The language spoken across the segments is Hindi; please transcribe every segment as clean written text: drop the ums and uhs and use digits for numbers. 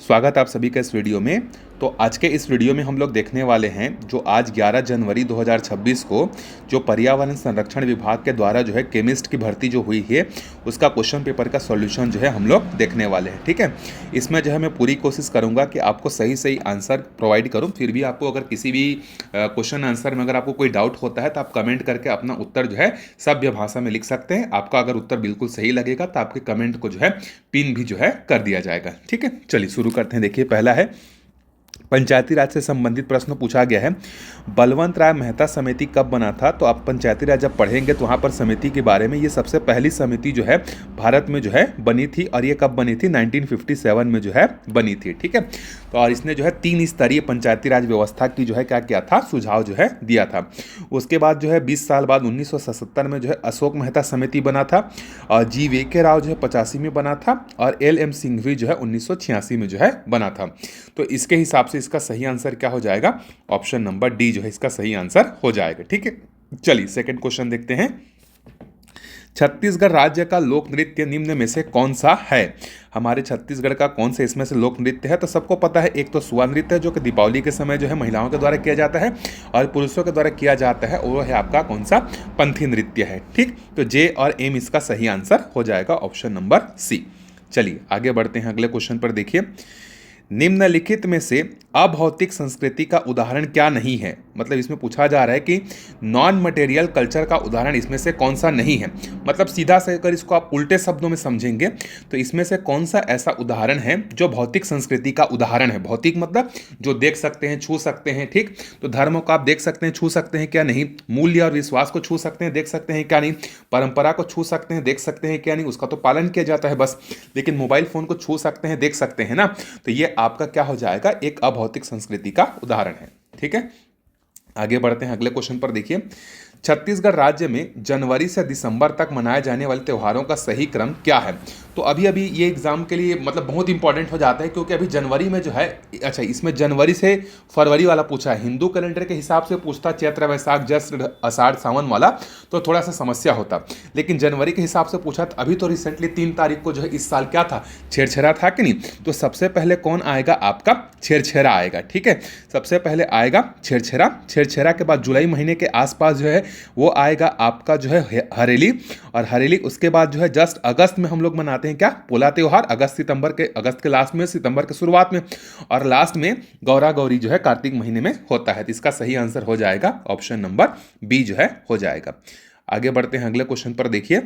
स्वागत है आप सभी का इस वीडियो में। तो आज के इस वीडियो में हम लोग देखने वाले हैं जो आज 11 जनवरी 2026 को जो पर्यावरण संरक्षण विभाग के द्वारा जो है केमिस्ट की भर्ती जो हुई है उसका क्वेश्चन पेपर का सॉल्यूशन जो है हम लोग देखने वाले हैं। ठीक है, इसमें जो है मैं पूरी कोशिश करूंगा कि आपको सही सही आंसर प्रोवाइड करूं। फिर भी आपको अगर किसी भी क्वेश्चन आंसर में अगर आपको कोई डाउट होता है तो आप कमेंट करके अपना उत्तर जो है सभ्य भाषा में लिख सकते हैं। आपका अगर उत्तर बिल्कुल सही लगेगा तो आपके कमेंट को जो है पिन भी जो है कर दिया जाएगा। ठीक है, चलिए शुरू करते हैं। देखिए, पहला है पंचायती राज से संबंधित प्रश्न पूछा गया है, बलवंत राय मेहता समिति कब बना था। तो आप पंचायती राज जब पढ़ेंगे तो वहाँ पर समिति के बारे में, ये सबसे पहली समिति जो है भारत में जो है बनी थी और ये कब बनी थी 1957 में जो है बनी थी। ठीक है, तो और इसने जो है 3 स्तरीय पंचायती राज व्यवस्था की जो है क्या किया था, सुझाव जो है दिया था। उसके बाद जो है 20 साल बाद 1977 में जो है अशोक मेहता समिति बना था और जी वे के राव जो है 85 में बना था और एल एम सिंघवी जो है 1986 में जो है बना था। तो इसके हिसाब से इसका सही आंसर क्या हो जाएगा, ऑप्शन नंबर डी जो है इसका सही आंसर हो जाएगा। ठीक है, चलिए सेकंड क्वेश्चन देखते हैं। छत्तीसगढ़ राज्य का लोक नृत्य निम्न में से कौन सा है। हमारे छत्तीसगढ़ का कौन से इसमें से लोक नृत्य है। तो सबको पता है, एक तो सुआ नृत्य जो कि दीपावली के समय जो है महिलाओं के द्वारा किया जाता है और पुरुषों के द्वारा किया जाता है, वो है आपका कौन सा, पंथी नृत्य है। ठीक, तो जे और एम इसका सही आंसर हो जाएगा, ऑप्शन नंबर सी। चलिए आगे बढ़ते हैं अगले क्वेश्चन पर। देखिए, निम्नलिखित में से अभौतिक संस्कृति का उदाहरण क्या नहीं है। मतलब इसमें पूछा जा रहा है कि नॉन मटेरियल कल्चर का उदाहरण इसमें से कौन सा नहीं है। मतलब सीधा से अगर इसको आप उल्टे शब्दों में समझेंगे तो इसमें से कौन सा ऐसा उदाहरण है जो भौतिक संस्कृति का उदाहरण है। भौतिक मतलब जो देख सकते हैं, छू सकते हैं। ठीक, तो धर्म को आप देख सकते हैं, छू सकते हैं क्या नहीं, मूल्य और विश्वास को छू सकते हैं, देख सकते हैं क्या नहीं, परंपरा को छू सकते हैं, देख सकते हैं क्या नहीं, उसका तो पालन किया जाता है बस। लेकिन मोबाइल फोन को छू सकते हैं, देख सकते हैं ना, तो ये आपका क्या हो जाएगा, एक अभौतिक संस्कृति का उदाहरण है। ठीक है, आगे बढ़ते हैं अगले क्वेश्चन पर। देखिए, छत्तीसगढ़ राज्य में जनवरी से दिसंबर तक मनाए जाने वाले त्योहारों का सही क्रम क्या है। तो अभी अभी ये एग्जाम के लिए मतलब बहुत इंपॉर्टेंट हो जाता है, क्योंकि अभी जनवरी में जो है, अच्छा इसमें जनवरी से फरवरी वाला पूछा है, हिंदू कैलेंडर के हिसाब से पूछता चैत्र वैशाख ज्येष्ठ आषाढ़ सावन वाला तो थोड़ा सा समस्या होता। लेकिन जनवरी के हिसाब से पूछा तो अभी तो रिसेंटली 3 तारीख को जो है इस साल क्या था, छेरछेरा था कि नहीं। तो सबसे पहले कौन आएगा, आपका छेरछेरा आएगा। ठीक है, सबसे पहले आएगा छेरछेरा। छेरछेरा के बाद जुलाई महीने के आसपास जो है वो आएगा आपका जो है हरेली, और हरेली उसके बाद जो है जस्ट अगस्त में हम लोग मनाते हैं क्या, पोला त्योहार। अगस्त के लास्ट में, सितंबर के शुरुआत में, और लास्ट में गौरा गौरी जो है कार्तिक महीने में होता है। तो इसका सही आंसर हो जाएगा, ऑप्शन नंबर बी जो है हो जाएगा। आगे बढ़ते हैं अगले क्वेश्चन पर। देखिए,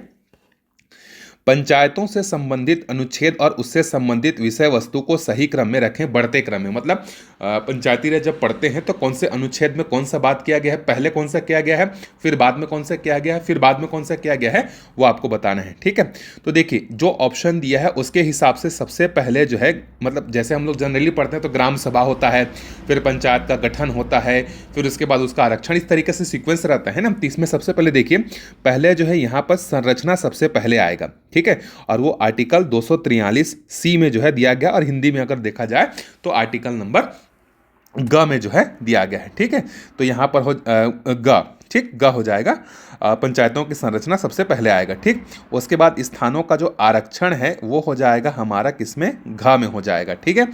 पंचायतों से संबंधित अनुच्छेद और उससे संबंधित विषय वस्तु को सही क्रम में रखें, बढ़ते क्रम में। मतलब पंचायती राज जब पढ़ते हैं तो कौन से अनुच्छेद में कौन सा बात किया गया है, पहले कौन सा किया गया है, फिर बाद में कौन सा किया गया है, फिर बाद में कौन सा किया गया है, वो आपको बताना है। ठीक है, तो देखिए जो ऑप्शन दिया है उसके हिसाब से सबसे पहले जो है, मतलब जैसे हम लोग जनरली पढ़ते हैं तो ग्राम सभा होता है, फिर पंचायत का गठन होता है, फिर उसके बाद उसका आरक्षण, इस तरीके से सीक्वेंस रहता है ना। तो इसमें सबसे पहले देखिए, पहले जो है यहाँ पर संरचना सबसे पहले आएगा। ठीक है, और वो आर्टिकल 243 सी में जो है दिया गया, और हिंदी में अगर देखा जाए तो आर्टिकल नंबर ग में जो है दिया गया है। ठीक है, तो यहाँ पर हो ग, ठीक, ग हो जाएगा। पंचायतों की संरचना सबसे पहले आएगा। ठीक, उसके बाद स्थानों का जो आरक्षण है वो हो जाएगा हमारा किसमें, घ में हो जाएगा। ठीक है,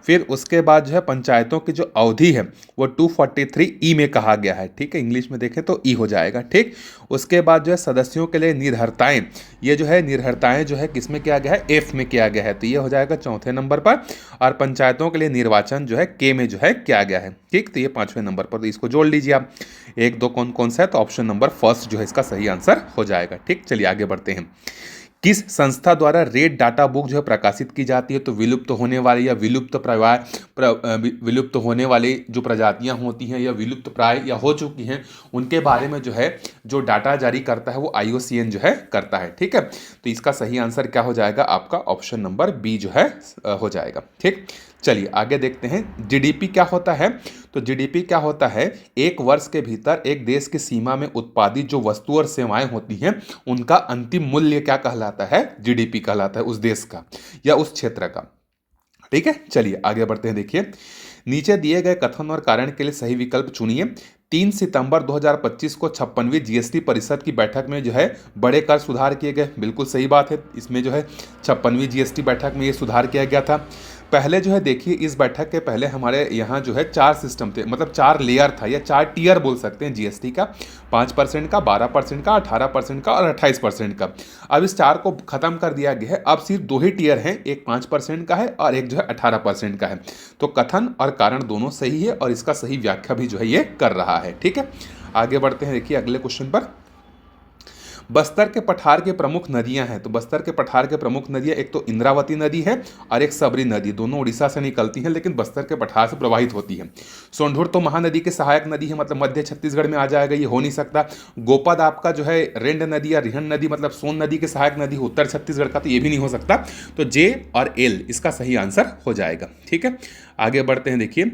फिर उसके बाद जो है पंचायतों की जो अवधि है वो 243 ई में कहा गया है। ठीक है, इंग्लिश में देखें तो ई हो जाएगा। ठीक, उसके बाद जो है सदस्यों के लिए निर्भरताएं, ये जो है निर्भरताएं जो है किसमें किया गया है, एफ में किया गया है, तो ये हो जाएगा चौथे नंबर पर। और पंचायतों के लिए निर्वाचन जो है के में जो है किया गया है। ठीक, तो ये 5वें नंबर पर, तो इसको जोड़ लीजिए आप। 1 2 कौन कौन सा है, तो ऑप्शन नंबर फर्स्ट जो है इसका सही आंसर हो जाएगा। ठीक, चलिए आगे बढ़ते हैं। किस संस्था द्वारा रेड डाटा बुक जो है प्रकाशित की जाती है। तो विलुप्त होने वाली या विलुप्त होने वाली जो प्रजातियां होती हैं या विलुप्त प्राय या हो चुकी हैं, उनके बारे में जो है जो डाटा जारी करता है वो IUCN जो है करता है। ठीक है, तो इसका सही आंसर क्या हो जाएगा, आपका ऑप्शन नंबर बी जो है हो जाएगा। ठीक, चलिए आगे देखते हैं। जीडीपी क्या होता है। तो जीडीपी क्या होता है, एक वर्ष के भीतर एक देश की सीमा में उत्पादित जो वस्तु और सेवाएं होती हैं उनका अंतिम मूल्य क्या कहलाता है, जीडीपी कहलाता है, उस देश का या उस क्षेत्र का। ठीक है, चलिए आगे बढ़ते हैं। देखिए, नीचे दिए गए कथन और कारण के लिए सही विकल्प चुनिए। 3 सितंबर 2025 को 56वीं जीएसटी परिषद की बैठक में जो है बड़े कर सुधार किए गए। बिल्कुल सही बात है, इसमें जो है 56वीं जीएसटी बैठक में ये सुधार किया गया था। पहले जो है देखिए, इस बैठक के पहले हमारे यहाँ जो है 4 सिस्टम थे, मतलब 4 लेयर था या 4 टियर बोल सकते हैं जीएसटी का, 5% का, 12% का, 18% का और 28% का। अब इस 4 को खत्म कर दिया गया है, अब सिर्फ 2 ही टियर हैं, एक 5% का है और एक जो है 18% का है। तो कथन और कारण दोनों सही है और इसका सही व्याख्या भी जो है ये कर रहा है। ठीक है, आगे बढ़ते हैं। देखिए अगले क्वेश्चन पर, बस्तर के पठार के प्रमुख नदियां हैं। तो बस्तर के पठार के प्रमुख नदियां एक तो इंद्रावती नदी है और एक सबरी नदी, दोनों उड़ीसा से निकलती हैं लेकिन बस्तर के पठार से प्रवाहित होती है। सोंढूर तो महानदी की सहायक नदी है, मतलब मध्य छत्तीसगढ़ में आ जाएगा, ये हो नहीं सकता। गोपद आपका जो है रेंड नदी या रिहन नदी, मतलब सोन नदी की सहायक नदी उत्तर छत्तीसगढ़ का, तो ये भी नहीं हो सकता। तो जे और एल इसका सही आंसर हो जाएगा। ठीक है, आगे बढ़ते हैं। देखिए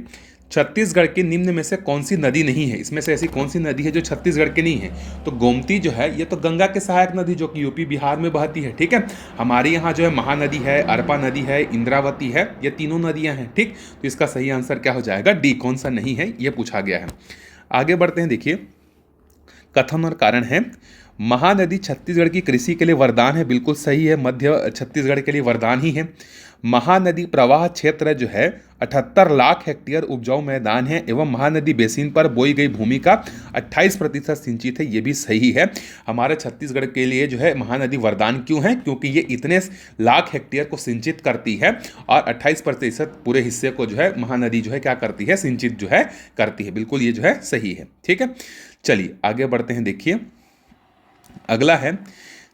छत्तीसगढ़ के निम्न में से कौन सी नदी नहीं है, इसमें से ऐसी कौन सी नदी है जो छत्तीसगढ़ की नहीं है। तो गोमती जो है ये तो गंगा के सहायक नदी जो कि यूपी बिहार में बहती है। ठीक है, हमारे यहाँ जो है महानदी है, अरपा नदी है, इंद्रावती है, ये तीनों नदियाँ हैं। ठीक, तो इसका सही आंसर क्या हो जाएगा, डी, कौन सा नहीं है ये पूछा गया है। आगे बढ़ते हैं। देखिए कथन और कारण है, महानदी छत्तीसगढ़ की कृषि के लिए वरदान है, बिल्कुल सही है, मध्य छत्तीसगढ़ के लिए वरदान ही है। महानदी प्रवाह क्षेत्र जो है 78 लाख हेक्टेयर उपजाऊ मैदान है एवं महानदी बेसिन पर बोई गई भूमि का 28% सिंचित है, ये भी सही है। हमारे छत्तीसगढ़ के लिए जो है महानदी वरदान क्यों है, क्योंकि ये इतने लाख हेक्टेयर को सिंचित करती है और 28% पूरे हिस्से को जो है महानदी जो है क्या करती है, सिंचित जो है करती है। बिल्कुल ये जो है सही है। ठीक है, चलिए आगे बढ़ते हैं। देखिए अगला है,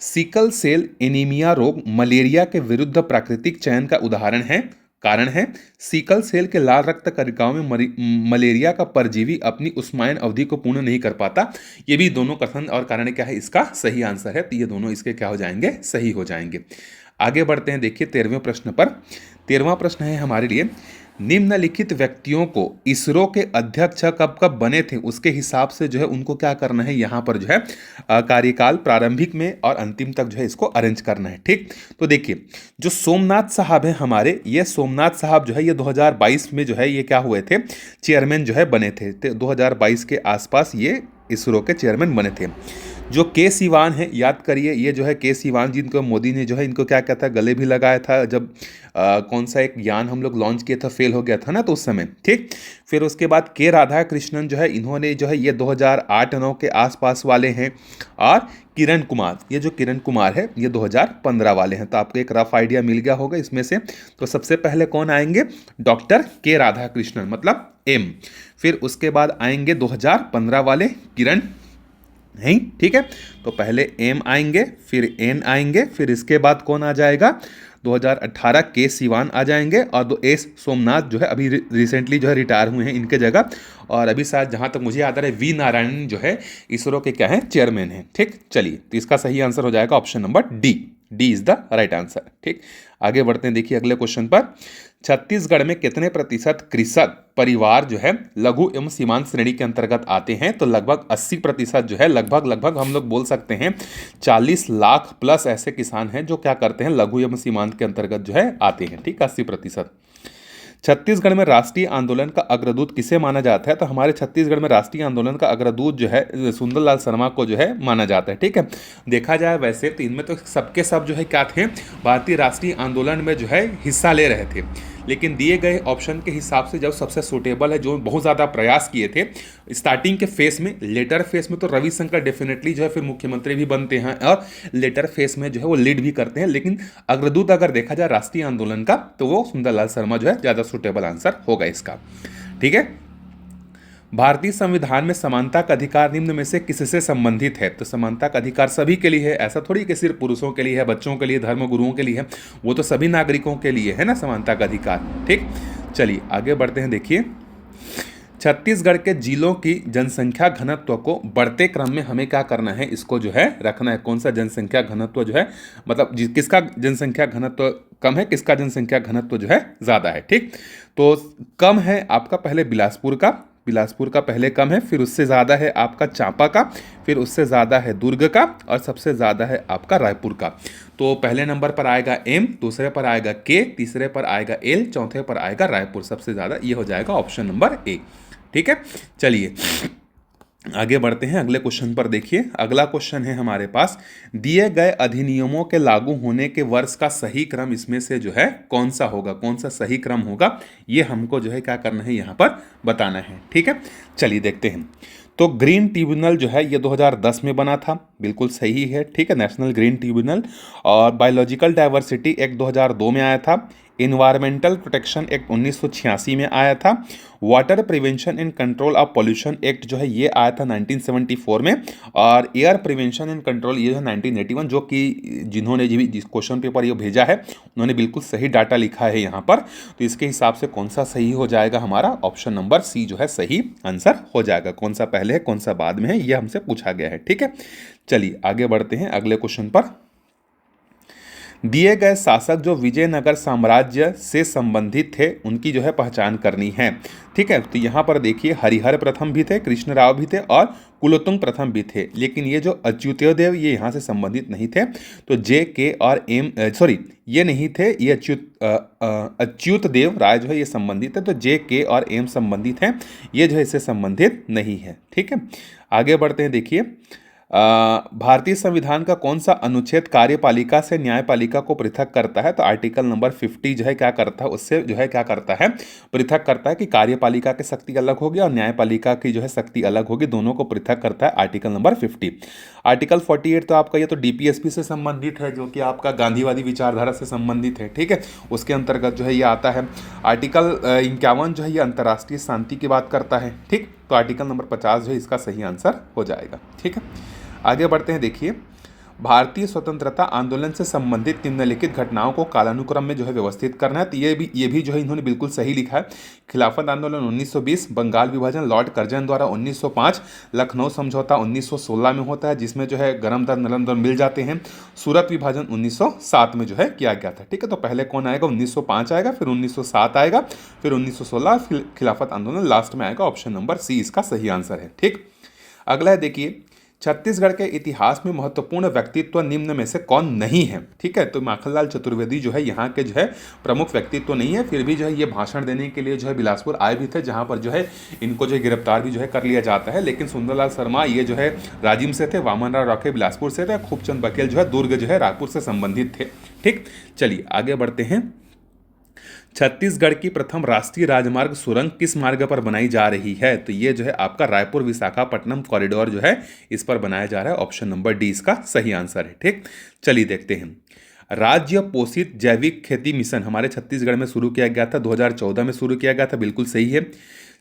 सिकल सेल एनीमिया रोग मलेरिया के विरुद्ध प्राकृतिक चयन का उदाहरण है। कारण है, सिकल सेल के लाल रक्त कणिकाओं में मलेरिया का परजीवी अपनी उष्मायन अवधि को पूर्ण नहीं कर पाता। ये भी दोनों कथन और कारण क्या है, इसका सही आंसर है। तो ये दोनों इसके क्या हो जाएंगे, सही हो जाएंगे। आगे बढ़ते हैं। देखिए 13वें प्रश्न पर, 13वां प्रश्न है हमारे लिए, निम्नलिखित व्यक्तियों को इसरो के अध्यक्ष कब कब बने थे उसके हिसाब से जो है उनको क्या करना है, यहाँ पर जो है कार्यकाल प्रारंभिक में और अंतिम तक जो है इसको अरेंज करना है। ठीक, तो देखिए जो सोमनाथ साहब है हमारे, ये सोमनाथ साहब जो है ये 2022 में जो है ये क्या हुए थे, चेयरमैन जो है बने थे। 2022 के आसपास ये इसरो के चेयरमैन बने थे। जो के सिवान है, याद करिए, ये जो है के सिवान जिनको मोदी ने जो है इनको क्या कहता है, गले भी लगाया था जब कौन सा एक यान हम लोग लॉन्च किया था, फेल हो गया था ना तो उस समय। ठीक, फिर उसके बाद के राधा कृष्णन जो है, इन्होंने जो है ये 2008-9 के आसपास वाले हैं। और किरण कुमार, ये जो किरण कुमार है ये 2015 वाले हैं। तो आपको एक रफ आइडिया मिल गया होगा इसमें से। तो सबसे पहले कौन आएंगे, डॉक्टर के राधा कृष्णन, मतलब एम। फिर उसके बाद आएंगे 2015 वाले किरण नहीं। ठीक है, तो पहले एम आएंगे, फिर एन आएंगे, फिर इसके बाद कौन आ जाएगा, 2018 के सिवान आ जाएंगे और दो एस सोमनाथ जो है अभी रिसेंटली जो है रिटायर हुए हैं इनके जगह। और अभी शायद जहाँ तक मुझे याद आ रहा है वी नारायणन जो है इसरो के क्या है, चेयरमैन हैं। ठीक, चलिए तो इसका सही आंसर हो जाएगा option number D, D is the right answer. ठीक, आगे बढ़ते हैं। देखिए अगले क्वेश्चन पर, छत्तीसगढ़ में कितने प्रतिशत कृषक परिवार जो है लघु एवं सीमांत श्रेणी के अंतर्गत आते हैं। तो लगभग 80% जो है, लगभग हम लोग बोल सकते हैं 40 लाख प्लस ऐसे किसान हैं जो क्या करते हैं, लघु एवं सीमांत के अंतर्गत जो है आते हैं। ठीक, 80%। छत्तीसगढ़ में राष्ट्रीय आंदोलन का अग्रदूत किसे माना जाता है। तो हमारे छत्तीसगढ़ में राष्ट्रीय आंदोलन का अग्रदूत जो है सुंदरलाल शर्मा को जो है माना जाता है। ठीक है, देखा जाए वैसे तो इनमें तो सबके सब जो है क्या थे, भारतीय राष्ट्रीय आंदोलन में जो है हिस्सा ले रहे थे, लेकिन दिए गए ऑप्शन के हिसाब से जब सबसे सूटेबल है, जो बहुत ज़्यादा प्रयास किए थे स्टार्टिंग के फेस में, लेटर फेस में तो रविशंकर डेफिनेटली जो है फिर मुख्यमंत्री भी बनते हैं और लेटर फेस में जो है वो लीड भी करते हैं। लेकिन अग्रदूत अगर देखा जाए राष्ट्रीय आंदोलन का तो वो सुंदरलाल शर्मा जो है ज़्यादा सूटेबल आंसर होगा इसका। ठीक है, भारतीय संविधान में समानता का अधिकार निम्न में से किससे संबंधित है। तो समानता का अधिकार सभी के लिए है, ऐसा थोड़ी कि सिर्फ पुरुषों के लिए है, बच्चों के लिए, धर्मगुरुओं के लिए है, वो तो सभी नागरिकों के लिए है ना समानता का अधिकार। ठीक, चलिए आगे बढ़ते हैं। देखिए छत्तीसगढ़ के जिलों की जनसंख्या घनत्व को बढ़ते क्रम में हमें क्या करना है, इसको जो है रखना है। कौन सा जनसंख्या घनत्व जो है, मतलब किसका जनसंख्या घनत्व कम है, किसका जनसंख्या घनत्व जो है ज़्यादा है। ठीक, तो कम है आपका पहले बिलासपुर का पहले कम है, फिर उससे ज़्यादा है आपका चांपा का, फिर उससे ज़्यादा है दुर्ग का और सबसे ज़्यादा है आपका रायपुर का। तो पहले नंबर पर आएगा एम, दूसरे पर आएगा के, तीसरे पर आएगा एल, चौथे पर आएगा रायपुर, सबसे ज़्यादा ये हो जाएगा ऑप्शन नंबर ए। ठीक है, चलिए आगे बढ़ते हैं अगले क्वेश्चन पर। देखिए अगला क्वेश्चन है हमारे पास, दिए गए अधिनियमों के लागू होने के वर्ष का सही क्रम इसमें से जो है कौन सा होगा, कौन सा सही क्रम होगा, ये हमको जो है क्या करना है यहाँ पर बताना है। ठीक है, चलिए देखते हैं। तो ग्रीन ट्रिब्यूनल जो है ये 2010 में बना था, बिल्कुल सही है। ठीक है, नेशनल ग्रीन ट्रिब्यूनल। और बायोलॉजिकल डाइवर्सिटी एक्ट 2002 में आया था। इन्वायरमेंटल प्रोटेक्शन एक्ट 1986 में आया था। Water prevention and control of pollution act जो है ये आया था 1974 में। और एयर प्रिवेंशन एंड कंट्रोल ये है 1981, जो कि जिन्होंने जिस क्वेश्चन पेपर ये भेजा है उन्होंने बिल्कुल सही डाटा लिखा है यहाँ पर। तो इसके हिसाब से कौन सा सही हो जाएगा, हमारा ऑप्शन नंबर सी जो है सही आंसर हो जाएगा। कौन सा पहले है कौन सा बाद में है ये हमसे पूछा गया है। ठीक है, चलिए आगे बढ़ते हैं अगले क्वेश्चन पर। दिए गए शासक जो विजयनगर साम्राज्य से संबंधित थे उनकी जो है पहचान करनी है। ठीक है, तो यहाँ पर देखिए हरिहर प्रथम भी थे, कृष्णराव भी थे और कुलोत्तुंग प्रथम भी थे, लेकिन ये जो अच्युतदेव ये यहाँ से संबंधित नहीं थे। तो जे के और एम सॉरी ये नहीं थे, ये अच्युतदेव राय जो है ये संबंधित है। तो जे के और एम संबंधित हैं, ये जो है इससे संबंधित नहीं है। ठीक है, आगे बढ़ते हैं। देखिए भारतीय संविधान का कौन सा अनुच्छेद कार्यपालिका से न्यायपालिका को पृथक करता है। तो आर्टिकल नंबर 50 जो है क्या करता है, उससे जो है क्या करता है, पृथक करता है कि कार्यपालिका की शक्ति अलग होगी और न्यायपालिका की जो है शक्ति अलग होगी, दोनों को पृथक करता है आर्टिकल नंबर 50। आर्टिकल 48 तो आपका ये तो डीपीएसपी से संबंधित है, जो कि आपका गांधीवादी विचारधारा से संबंधित है। ठीक है, उसके अंतर्गत जो है ये आता है। आर्टिकल 51 जो है ये अंतर्राष्ट्रीय शांति की बात करता है। ठीक, तो आर्टिकल नंबर 50 जो है इसका सही आंसर हो जाएगा। ठीक है, आगे बढ़ते हैं। देखिए भारतीय स्वतंत्रता आंदोलन से संबंधित निम्नलिखित घटनाओं को कालानुक्रम में जो है व्यवस्थित करना है। तो ये भी जो है इन्होंने बिल्कुल सही लिखा है। खिलाफत आंदोलन 1920, बंगाल विभाजन लॉर्ड कर्जन द्वारा 1905, लखनऊ समझौता 1916 में होता है जिसमें जो है गरम दर नरम दर मिल जाते हैं। सूरत विभाजन 1907 में जो है किया गया था। ठीक है, तो पहले कौन आएगा, 1905 आएगा, फिर 1907 आएगा, फिर 1916, फिर खिलाफत आंदोलन लास्ट में आएगा। ऑप्शन नंबर सी इसका सही आंसर है। ठीक, अगला है देखिए छत्तीसगढ़ के इतिहास में महत्वपूर्ण व्यक्तित्व निम्न में से कौन नहीं है। ठीक है, तो माखनलाल चतुर्वेदी जो है यहाँ के जो है प्रमुख व्यक्तित्व नहीं है, फिर भी जो है ये भाषण देने के लिए जो है बिलासपुर आए भी थे, जहाँ पर जो है इनको जो है गिरफ्तार भी जो है कर लिया जाता है। लेकिन सुंदरलाल शर्मा ये जो है राजिम से थे, वामन राव रॉके बिलासपुर से थे, खूबचंद बघेल जो है दुर्ग जो है रायपुर से संबंधित थे। ठीक, चलिए आगे बढ़ते हैं। छत्तीसगढ़ की प्रथम राष्ट्रीय राजमार्ग सुरंग किस मार्ग पर बनाई जा रही है। तो ये जो है आपका रायपुर विशाखापट्टनम कॉरिडोर जो है इस पर बनाया जा रहा है। ऑप्शन नंबर डी इसका सही आंसर है। ठीक, चलिए देखते हैं। राज्य पोषित जैविक खेती मिशन हमारे छत्तीसगढ़ में शुरू किया गया था, 2014 में शुरू किया गया था, बिल्कुल सही है।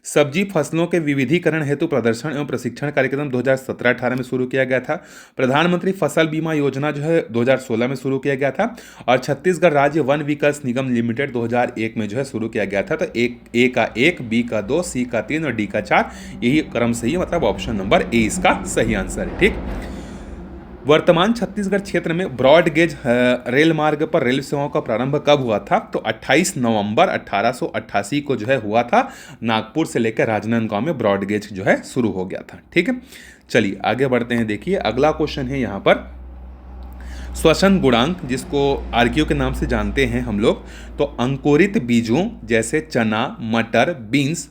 सब्जी फसलों के विविधीकरण हेतु प्रदर्शन एवं प्रशिक्षण कार्यक्रम 2017-18 में शुरू किया गया था। प्रधानमंत्री फसल बीमा योजना जो है 2016 में शुरू किया गया था। और छत्तीसगढ़ राज्य वन विकास निगम लिमिटेड 2001 में जो है शुरू किया गया था। तो ए का 1, बी का 2, सी का 3 और डी का 4 यही क्रम सही है, मतलब ऑप्शन नंबर ए इसका सही आंसर है। ठीक, वर्तमान छत्तीसगढ़ क्षेत्र में ब्रॉड गेज रेल मार्ग पर रेल सेवाओं का प्रारंभ कब हुआ था। तो 28 नवंबर 1888 को जो है हुआ था। नागपुर से लेकर राजनांदगांव में ब्रॉड गेज जो है शुरू हो गया था। ठीक है, चलिए आगे बढ़ते हैं। देखिए अगला क्वेश्चन है यहाँ पर श्वसन गुणांक, जिसको आर्क्यू के नाम से जानते हैं हम लोग। तो अंकुरित बीजों जैसे चना, मटर, बीन्स,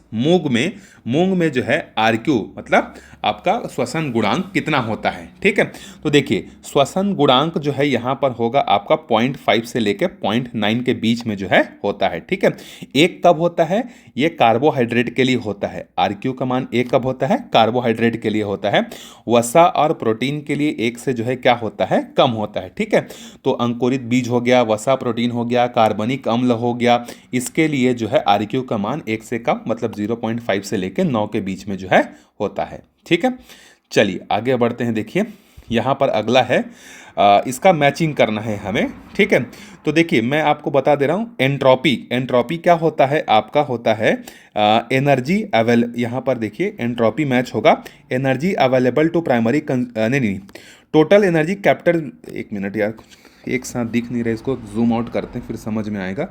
मूंग में जो है आर्क्यू मतलब आपका श्वसन गुणांक कितना होता है। ठीक है, तो देखिए श्वसन गुणांक जो है यहाँ पर होगा आपका 0.5 से लेकर 0.9 के बीच में जो है होता है। ठीक है, एक कब होता है, ये कार्बोहाइड्रेट के लिए होता है। आर्क्यू का मान एक कब होता है, कार्बोहाइड्रेट के लिए होता है। वसा और प्रोटीन के लिए एक से जो है क्या होता है, कम होता है। ठीक है, तो अंकुरित बीज हो गया, वसा प्रोटीन हो गया, कार्बनिक अम्ल हो गया, इसके लिए जो है आरक्यू का मान 1 से कम मतलब 0.5 से लेकर 9 के बीच में जो है होता है। ठीक है, चलिए आगे बढ़ते हैं। देखिए यहाँ पर अगला है, इसका मैचिंग करना है हमें। ठीक है, तो देखिए मैं आपको बता दे रहा हूँ। एंट्रोपी क्या होता है, आपका होता है एनर्जी यहाँ पर देखिए एंट्रोपी मैच होगा एनर्जी अवेलेबल टू प्राइमरी नहीं टोटल एनर्जी कैप्चर। एक मिनट यार, एक साथ दिख नहीं रहा, इसको जूम आउट करते हैं फिर समझ में आएगा।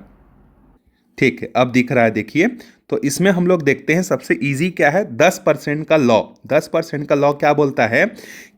ठीक है, अब दिख रहा है देखिए। तो इसमें हम लोग देखते हैं सबसे इजी क्या है, 10% का लॉ। 10% का लॉ क्या बोलता है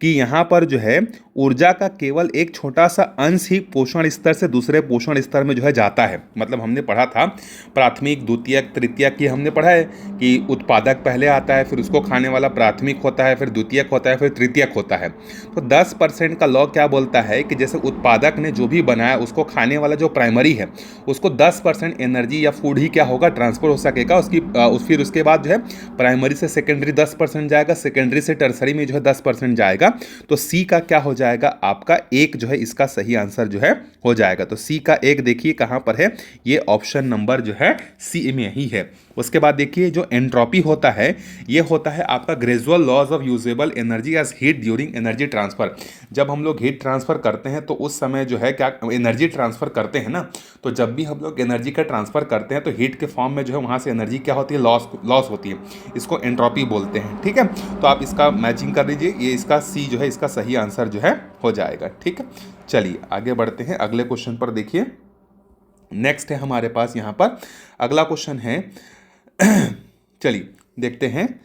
कि यहाँ पर जो है ऊर्जा का केवल एक छोटा सा अंश ही पोषण स्तर से दूसरे पोषण स्तर में जो है जाता है। मतलब हमने पढ़ा था प्राथमिक, द्वितीयक, तृतीयक की हमने पढ़ा है कि उत्पादक पहले आता है, फिर उसको खाने वाला प्राथमिक होता है, फिर द्वितीयक होता है, फिर तृतीयक होता है। तो 10% का लॉ क्या बोलता है कि जैसे उत्पादक ने जो भी बनाया उसको खाने वाला जो प्राइमरी है उसको 10% एनर्जी या फूड ही क्या होगा, ट्रांसफर हो सकेगा उसकी। फिर उसके बाद जो है प्राइमरी से सेकेंडरी 10% जाएगा, सेकेंडरी से टर्सरी में जो है 10% जाएगा। तो सी का क्या हो जाएगा आपका एक जो है इसका सही आंसर जो है हो जाएगा। तो सी का एक देखिए कहां पर है, ये ऑप्शन नंबर जो है सी में ही है। उसके बाद देखिए जो एंट्रोपी होता है ये होता है आपका gradual loss of usable energy as heat during energy transfer. जब हम लोग हीट ट्रांसफर करते हैं तो उस समय जो है क्या एनर्जी ट्रांसफर करते हैं ना, तो जब भी हम लोग एनर्जी का ट्रांसफर करते हैं तो हीट के फॉर्म में जो है वहां से एनर्जी क्या होती है, लॉस होती है। इसको एंट्रोपी बोलते हैं। ठीक है, तो आप इसका मैचिंग कर लीजिए, ये इसका सी जो है इसका सही आंसर जो है हो जाएगा। ठीक है, चलिए आगे बढ़ते हैं अगले क्वेश्चन पर। देखिए नेक्स्ट है हमारे पास यहाँ पर अगला क्वेश्चन है चलिए देखते हैं।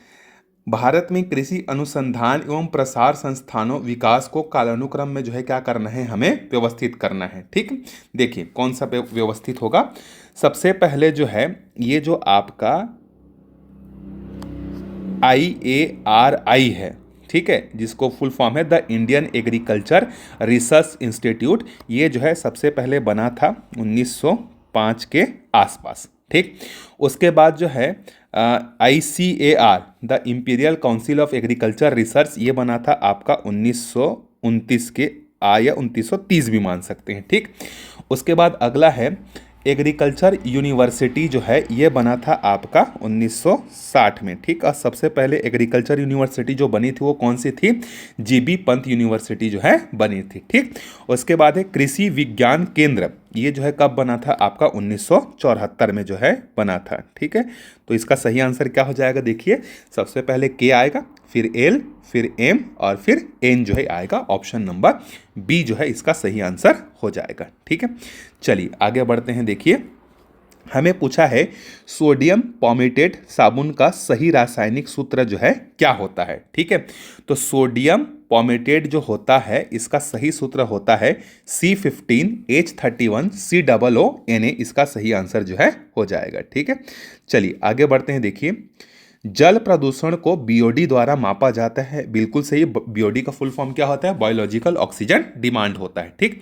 भारत में कृषि अनुसंधान एवं प्रसार संस्थानों विकास को कालानुक्रम में जो है क्या करना है, हमें व्यवस्थित करना है। ठीक, देखिए कौन सा व्यवस्थित होगा। सबसे पहले जो है ये जो आपका IARI है, ठीक है, जिसको फुल फॉर्म है the Indian agriculture research institute, ये जो है सबसे पहले बना था 1905 के आसपास। ठीक, उसके बाद जो है ICAR the imperial council of agriculture research, ये बना था आपका 1929 के या 1930 भी मान सकते हैं। ठीक, उसके बाद अगला है एग्रीकल्चर यूनिवर्सिटी जो है ये बना था आपका 1960 में। ठीक, और सबसे पहले एग्रीकल्चर यूनिवर्सिटी जो बनी थी वो कौन सी थी, GB पंत यूनिवर्सिटी जो है बनी थी। ठीक, उसके बाद है कृषि विज्ञान केंद्र, ये जो है कब बना था आपका 1974 में जो है बना था। ठीक है, तो इसका सही आंसर क्या हो जाएगा, देखिए सबसे पहले के आएगा, फिर एल, फिर एम और फिर एन जो है आएगा। ऑप्शन नंबर बी जो है इसका सही आंसर हो जाएगा। ठीक है, चलिए आगे बढ़ते हैं। देखिए हमें पूछा है सोडियम पॉमेटेट साबुन का सही रासायनिक सूत्र जो है क्या होता है। ठीक है, तो सोडियम पॉमेटेट जो होता है इसका सही सूत्र होता है C15H31COONA, इसका सही आंसर जो है हो जाएगा। ठीक है, चलिए आगे बढ़ते हैं। देखिए जल प्रदूषण को BOD द्वारा मापा जाता है, बिल्कुल सही। BOD का फुल फॉर्म क्या होता है, बायोलॉजिकल ऑक्सीजन डिमांड होता है। ठीक,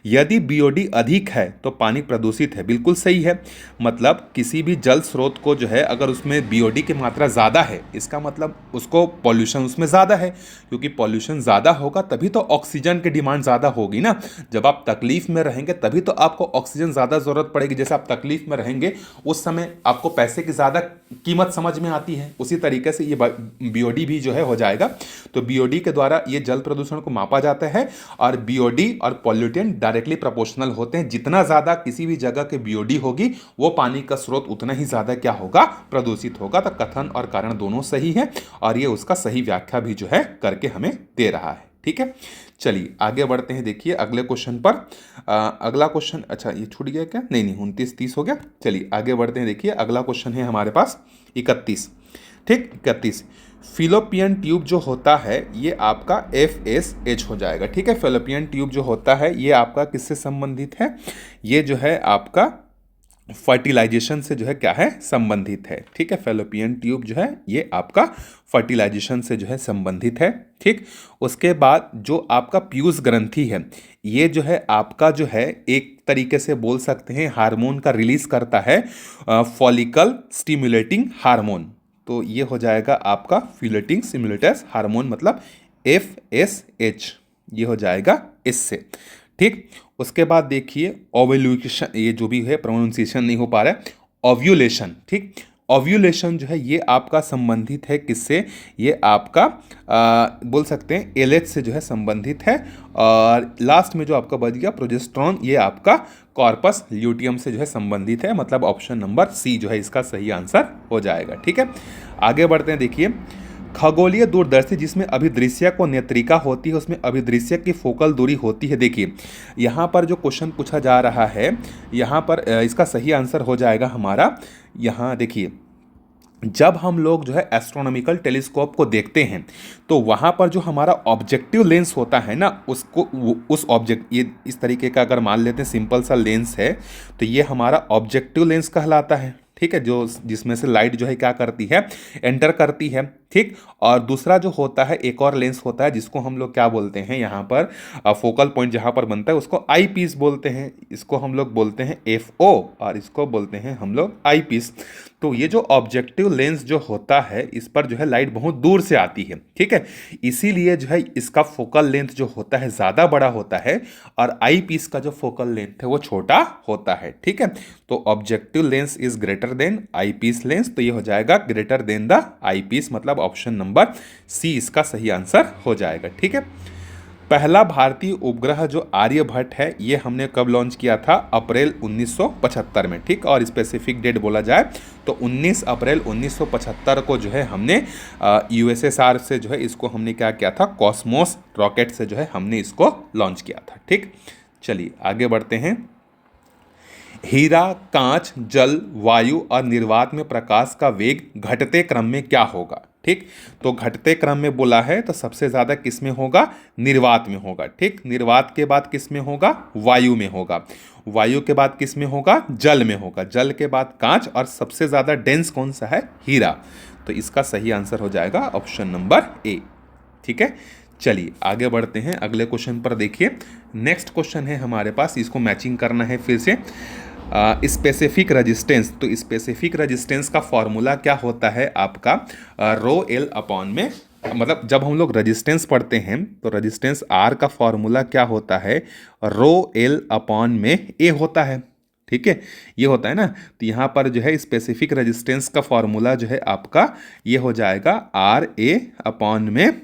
यदि BOD अधिक है तो पानी प्रदूषित है, बिल्कुल सही है। मतलब किसी भी जल स्रोत को जो है अगर उसमें BOD की मात्रा ज़्यादा है, इसका मतलब उसको पॉल्यूशन उसमें ज़्यादा है, क्योंकि पॉल्यूशन ज़्यादा होगा तभी तो ऑक्सीजन की डिमांड ज़्यादा होगी ना। जब आप तकलीफ में रहेंगे तभी तो आपको ऑक्सीजन ज़्यादा ज़रूरत पड़ेगी। जैसे आप तकलीफ में रहेंगे उस समय आपको पैसे की ज़्यादा कीमत समझ में आती है, उसी तरीके से ये BOD भी जो है हो जाएगा। तो BOD के द्वारा ये जल प्रदूषण को मापा जाता है और BOD और पॉल्यूटेंट डायरेक्टली प्रोपोर्शनल होते हैं। जितना ज़्यादा किसी भी जगह के BOD होगी वो पानी का स्रोत उतना ही ज़्यादा क्या होगा, प्रदूषित होगा। तो कथन और कारण दोनों सही है और ये उसका सही व्याख्या भी जो है करके हमें दे रहा है। ठीक है, चलिए आगे बढ़ते हैं। देखिए अगले क्वेश्चन पर अगला क्वेश्चन, अच्छा ये छूट गया क्या, नहीं 29-30 हो गया। चलिए आगे बढ़ते हैं। देखिए अगला क्वेश्चन है हमारे पास 31। ठीक, 31 फिलोपियन ट्यूब जो होता है ये आपका FSH हो जाएगा। ठीक है, फिलोपियन ट्यूब जो होता है ये आपका किससे संबंधित है, ये जो है आपका फर्टिलाइजेशन से जो है क्या है, संबंधित है। ठीक है, फैलोपियन ट्यूब जो है ये आपका फर्टिलाइजेशन से जो है संबंधित है। ठीक, उसके बाद जो आपका पीयूष ग्रंथि है ये जो है आपका जो है एक तरीके से बोल सकते हैं हार्मोन का रिलीज करता है, फॉलिकल स्टिमुलेटिंग हार्मोन। तो ये हो जाएगा आपका फ्यूलेटिंग स्टिमुलेटस हार्मोन, मतलब FSH, ये हो जाएगा इससे। ठीक, उसके बाद देखिए ओव्यूलेशन, ये जो भी है प्रोनाउंसिएशन नहीं हो पा रहा है, ओव्यूलेशन। ठीक, ओव्यूलेशन जो है ये आपका संबंधित है किससे, ये आपका बोल सकते हैं LH से जो है संबंधित है। और लास्ट में जो आपका बच गया प्रोजेस्टेरॉन, ये आपका कॉर्पस ल्यूटियम से जो है संबंधित है। मतलब ऑप्शन नंबर सी जो है इसका सही आंसर हो जाएगा। ठीक है, आगे बढ़ते हैं। देखिए खगोलीय दूरदर्शी जिसमें अभिदृश्य को नेत्रिका होती है उसमें अभिदृश्य की फोकल दूरी होती है। देखिए यहाँ पर जो क्वेश्चन पूछा जा रहा है यहाँ पर इसका सही आंसर हो जाएगा हमारा, यहाँ देखिए जब हम लोग जो है एस्ट्रोनॉमिकल टेलीस्कोप को देखते हैं तो वहाँ पर जो हमारा ऑब्जेक्टिव लेंस होता है ना, उसको उस ऑब्जेक्ट, ये इस तरीके का अगर मान लेते हैं सिंपल सा लेंस है, तो ये हमारा ऑब्जेक्टिव लेंस कहलाता है। ठीक है, जो जिसमें से लाइट जो है क्या करती है, एंटर करती है। ठीक। और दूसरा जो होता है, एक और लेंस होता है जिसको हम लोग क्या बोलते हैं, यहाँ पर फोकल पॉइंट जहाँ पर बनता है उसको आई पीस बोलते हैं। इसको हम लोग बोलते हैं एफ ओ और इसको बोलते हैं हम लोग आई पीस। तो ये जो ऑब्जेक्टिव लेंस जो होता है, इस पर जो है लाइट बहुत दूर से आती है। ठीक है, इसीलिए जो है इसका फोकल लेंथ जो होता है ज़्यादा बड़ा होता है और आई पीस का जो फोकल लेंथ है वो छोटा होता है। ठीक है, तो objective lens is greater than eyepiece lens, तो ये हो जाएगा greater than the eyepiece, मतलब ऑप्शन नंबर सी इसका सही आंसर हो जाएगा। ठीक है, पहला भारतीय उपग्रह जो आर्यभट्ट है, ये हमने कब लॉन्च किया था, अप्रैल 1975 में। ठीक, और स्पेसिफिक डेट बोला जाए तो 19 अप्रैल 1975 को जो है हमने यूएसएसआर से जो है इसको हमने क्या किया था, कॉस्मोस रॉकेट से जो है हमने इसको लॉन्च किया था। ठीक, चलिए आगे बढ़ते हैं। हीरा, कांच, जल, वायु और निर्वात में प्रकाश का वेग घटते क्रम में क्या होगा। ठीक, तो घटते क्रम में बोला है तो सबसे ज्यादा किस में होगा, निर्वात में होगा। ठीक, निर्वात के बाद किस में होगा, वायु में होगा। वायु के बाद किस में होगा, जल में होगा। जल के बाद कांच, और सबसे ज्यादा डेंस कौन सा है, हीरा। तो इसका सही आंसर हो जाएगा ऑप्शन नंबर ए। ठीक है, चलिए आगे बढ़ते हैं अगले क्वेश्चन पर। देखिए नेक्स्ट क्वेश्चन है हमारे पास, इसको मैचिंग करना है फिर से। स्पेसिफिक रेजिस्टेंस, तो स्पेसिफिक रेजिस्टेंस का फॉर्मूला क्या होता है आपका, रो एल अपॉन में, मतलब जब हम लोग रेजिस्टेंस पढ़ते हैं तो रेजिस्टेंस आर का फॉर्मूला क्या होता है, रो एल अपॉन में ए होता है। ठीक है, ये होता है ना, तो यहाँ पर जो है स्पेसिफिक रेजिस्टेंस का फॉर्मूला जो है आपका ये हो जाएगा आर ए अपॉन में,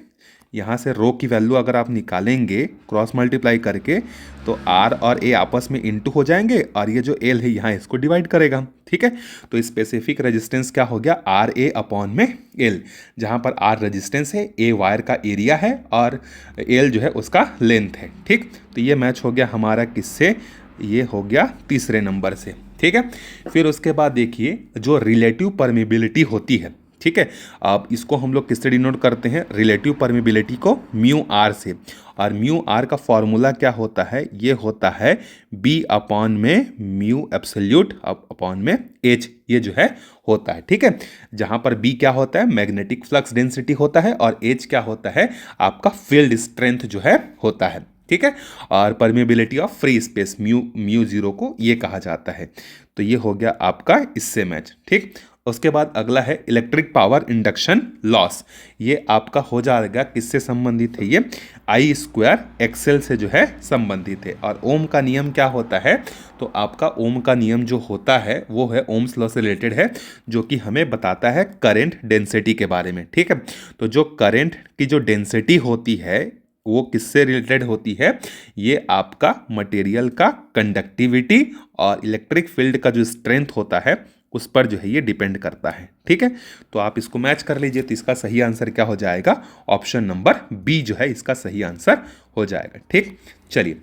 यहाँ से रो की वैल्यू अगर आप निकालेंगे क्रॉस मल्टीप्लाई करके, तो आर और ए आपस में इंटू हो जाएंगे और ये जो एल है यहाँ इसको डिवाइड करेगा। ठीक है, तो स्पेसिफिक रेजिस्टेंस क्या हो गया, आर ए अपॉन में एल, जहाँ पर आर रेजिस्टेंस है, ए वायर का एरिया है और एल जो है उसका लेंथ है। ठीक, तो ये मैच हो गया हमारा किससे, ये हो गया तीसरे नंबर से। ठीक है, फिर उसके बाद देखिए जो रिलेटिव परमिबिलिटी होती है। ठीक है, अब इसको हम लोग किससे डिनोट करते हैं, रिलेटिव परमिबिलिटी को म्यू आर से, और म्यू आर का फॉर्मूला क्या होता है, ये होता है बी अपॉन में म्यू एब्सोल्यूट अपॉन में एच, ये जो है होता है। ठीक है, जहां पर बी क्या होता है, मैग्नेटिक फ्लक्स डेंसिटी होता है, और एच क्या होता है, आपका फील्ड स्ट्रेंथ जो है होता है। ठीक है, और permeability of free space mu zero को ये कहा जाता है। तो ये हो गया आपका इससे मैच। ठीक, उसके बाद अगला है इलेक्ट्रिक पावर इंडक्शन लॉस, ये आपका हो जाएगा किससे संबंधित है, ये आई स्क्वायर एक्सएल से जो है संबंधित है। और ओम का नियम क्या होता है, तो आपका ओम का नियम जो होता है वो है ओम्स लॉ से रिलेटेड है, जो कि हमें बताता है करंट डेंसिटी के बारे में। ठीक है, तो जो करंट की जो डेंसिटी होती है वो किससे रिलेटेड होती है, ये आपका मटेरियल का कंडक्टिविटी और इलेक्ट्रिक फील्ड का जो स्ट्रेंथ होता है उस पर जो है ये डिपेंड करता है। ठीक है, तो आप इसको मैच कर लीजिए, तो इसका सही आंसर क्या हो जाएगा, ऑप्शन नंबर बी जो है इसका सही आंसर हो जाएगा। ठीक, चलिए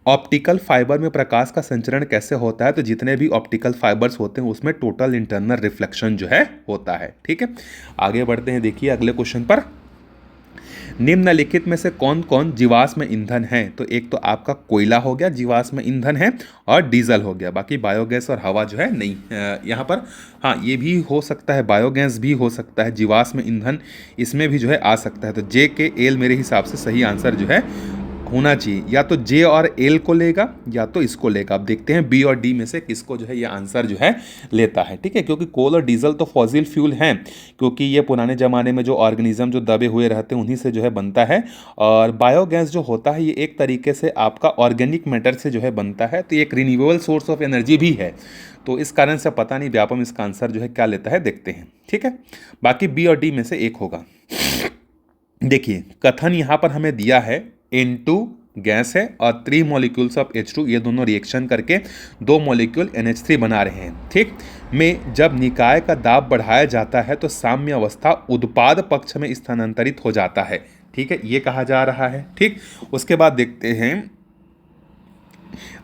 ऑप्टिकल फाइबर में प्रकाश का संचरण कैसे होता है, तो जितने भी ऑप्टिकल फाइबर्स होते हैं उसमें टोटल इंटरनल रिफ्लेक्शन जो है होता है। ठीक है, आगे बढ़ते हैं, देखिए अगले क्वेश्चन पर। निम्नलिखित में से कौन कौन जीवाश्म ईंधन है, तो एक तो आपका कोयला हो गया जीवाश्म ईंधन है, और डीजल हो गया, बाकी बायोगैस और हवा जो है नहीं यहाँ पर। हाँ, ये भी हो सकता है, बायोगैस भी हो सकता है, जीवाश्म ईंधन इसमें भी जो है आ सकता है। तो जे के एल मेरे हिसाब से सही आंसर जो है होना चाहिए, या तो जे और एल को लेगा या तो इसको लेगा। अब देखते हैं बी और डी में से किसको जो है ये आंसर जो है लेता है। ठीक है, क्योंकि कोल और डीजल तो फॉसिल फ्यूल हैं, क्योंकि ये पुराने ज़माने में जो ऑर्गेनिज्म जो दबे हुए रहते हैं उन्हीं से जो है बनता है। और बायोगैस जो होता है ये एक तरीके से आपका ऑर्गेनिक मैटर से जो है बनता है, तो ये एक रिन्यूएबल सोर्स ऑफ एनर्जी भी है। तो इस कारण से पता नहीं व्यापम इसका आंसर जो है क्या लेता है, देखते हैं। ठीक है, बाकी बी और डी में से एक होगा। देखिए कथन यहाँ पर हमें दिया है N2 गैस है और 3 मॉलिक्यूल्स ऑफ H2, ये दोनों रिएक्शन करके 2 मॉलिक्यूल NH3 बना रहे हैं। ठीक, में जब निकाय का दाब बढ़ाया जाता है तो साम्य अवस्था उत्पाद पक्ष में स्थानांतरित हो जाता है। ठीक है, ये कहा जा रहा है। ठीक, उसके बाद देखते हैं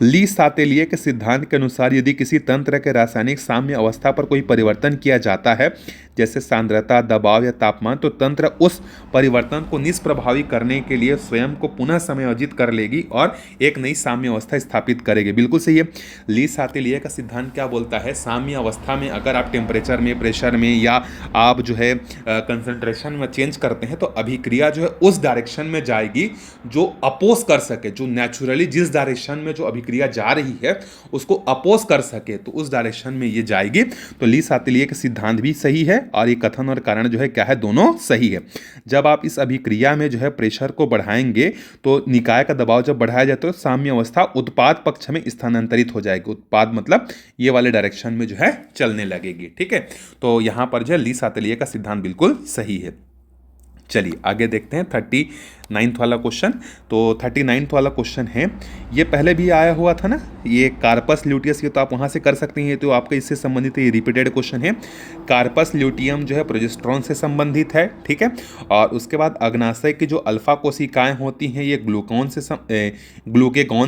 ली सातेलिए के सिद्धांत के अनुसार यदि किसी तंत्र के रासायनिक साम्य अवस्था पर कोई परिवर्तन किया जाता है, जैसे सांद्रता, दबाव या तापमान, तो तंत्र उस परिवर्तन को निष्प्रभावी करने के लिए स्वयं को पुनः समायोजित कर लेगी और एक नई साम्य अवस्था स्थापित करेगी। बिल्कुल सही है। ली सातेलिए का सिद्धांत क्या बोलता है, साम्य अवस्था में अगर आप टेम्परेचर में, प्रेशर में या आप जो है कंसंट्रेशन में चेंज करते हैं तो अभिक्रिया जो है उस डायरेक्शन में जाएगी जो अपोज कर सके, जो नेचुरली जिस डायरेक्शन में जो अभिक्रिया जा रही है उसको अपोज कर सके, तो उस डायरेक्शन में ये जाएगी। तो ली सातेलिए का सिद्धांत भी सही है और ये कथन और कारण जो है क्या है, दोनों सही है। जब आप इस अभिक्रिया में जो है प्रेशर को बढ़ाएंगे तो निकाय का दबाव जब बढ़ाया जाए तो साम्य अवस्था उत्पाद पक्ष में स्थानांतरित हो जाएगी। उत्पाद मतलब ये वाले डायरेक्शन में जो है चलने लगेगी। ठीक है, तो यहां पर जो है ली सातेलिए का सिद्धांत बिल्कुल सही है। चलिए आगे देखते हैं 39वां वाला क्वेश्चन। तो 39वां वाला क्वेश्चन है, ये पहले भी आया हुआ था ना, ये कार्पस ल्यूटियस, ये तो आप वहाँ से कर सकते हैं, तो आपका इससे संबंधित ये रिपीटेड क्वेश्चन है। कार्पस ल्यूटियम जो है प्रोजेस्टेरोन से संबंधित है, ठीक है। और उसके बाद अग्नाशय की जो अल्फा कोशिकाएं होती हैं ये ग्लूकेगॉन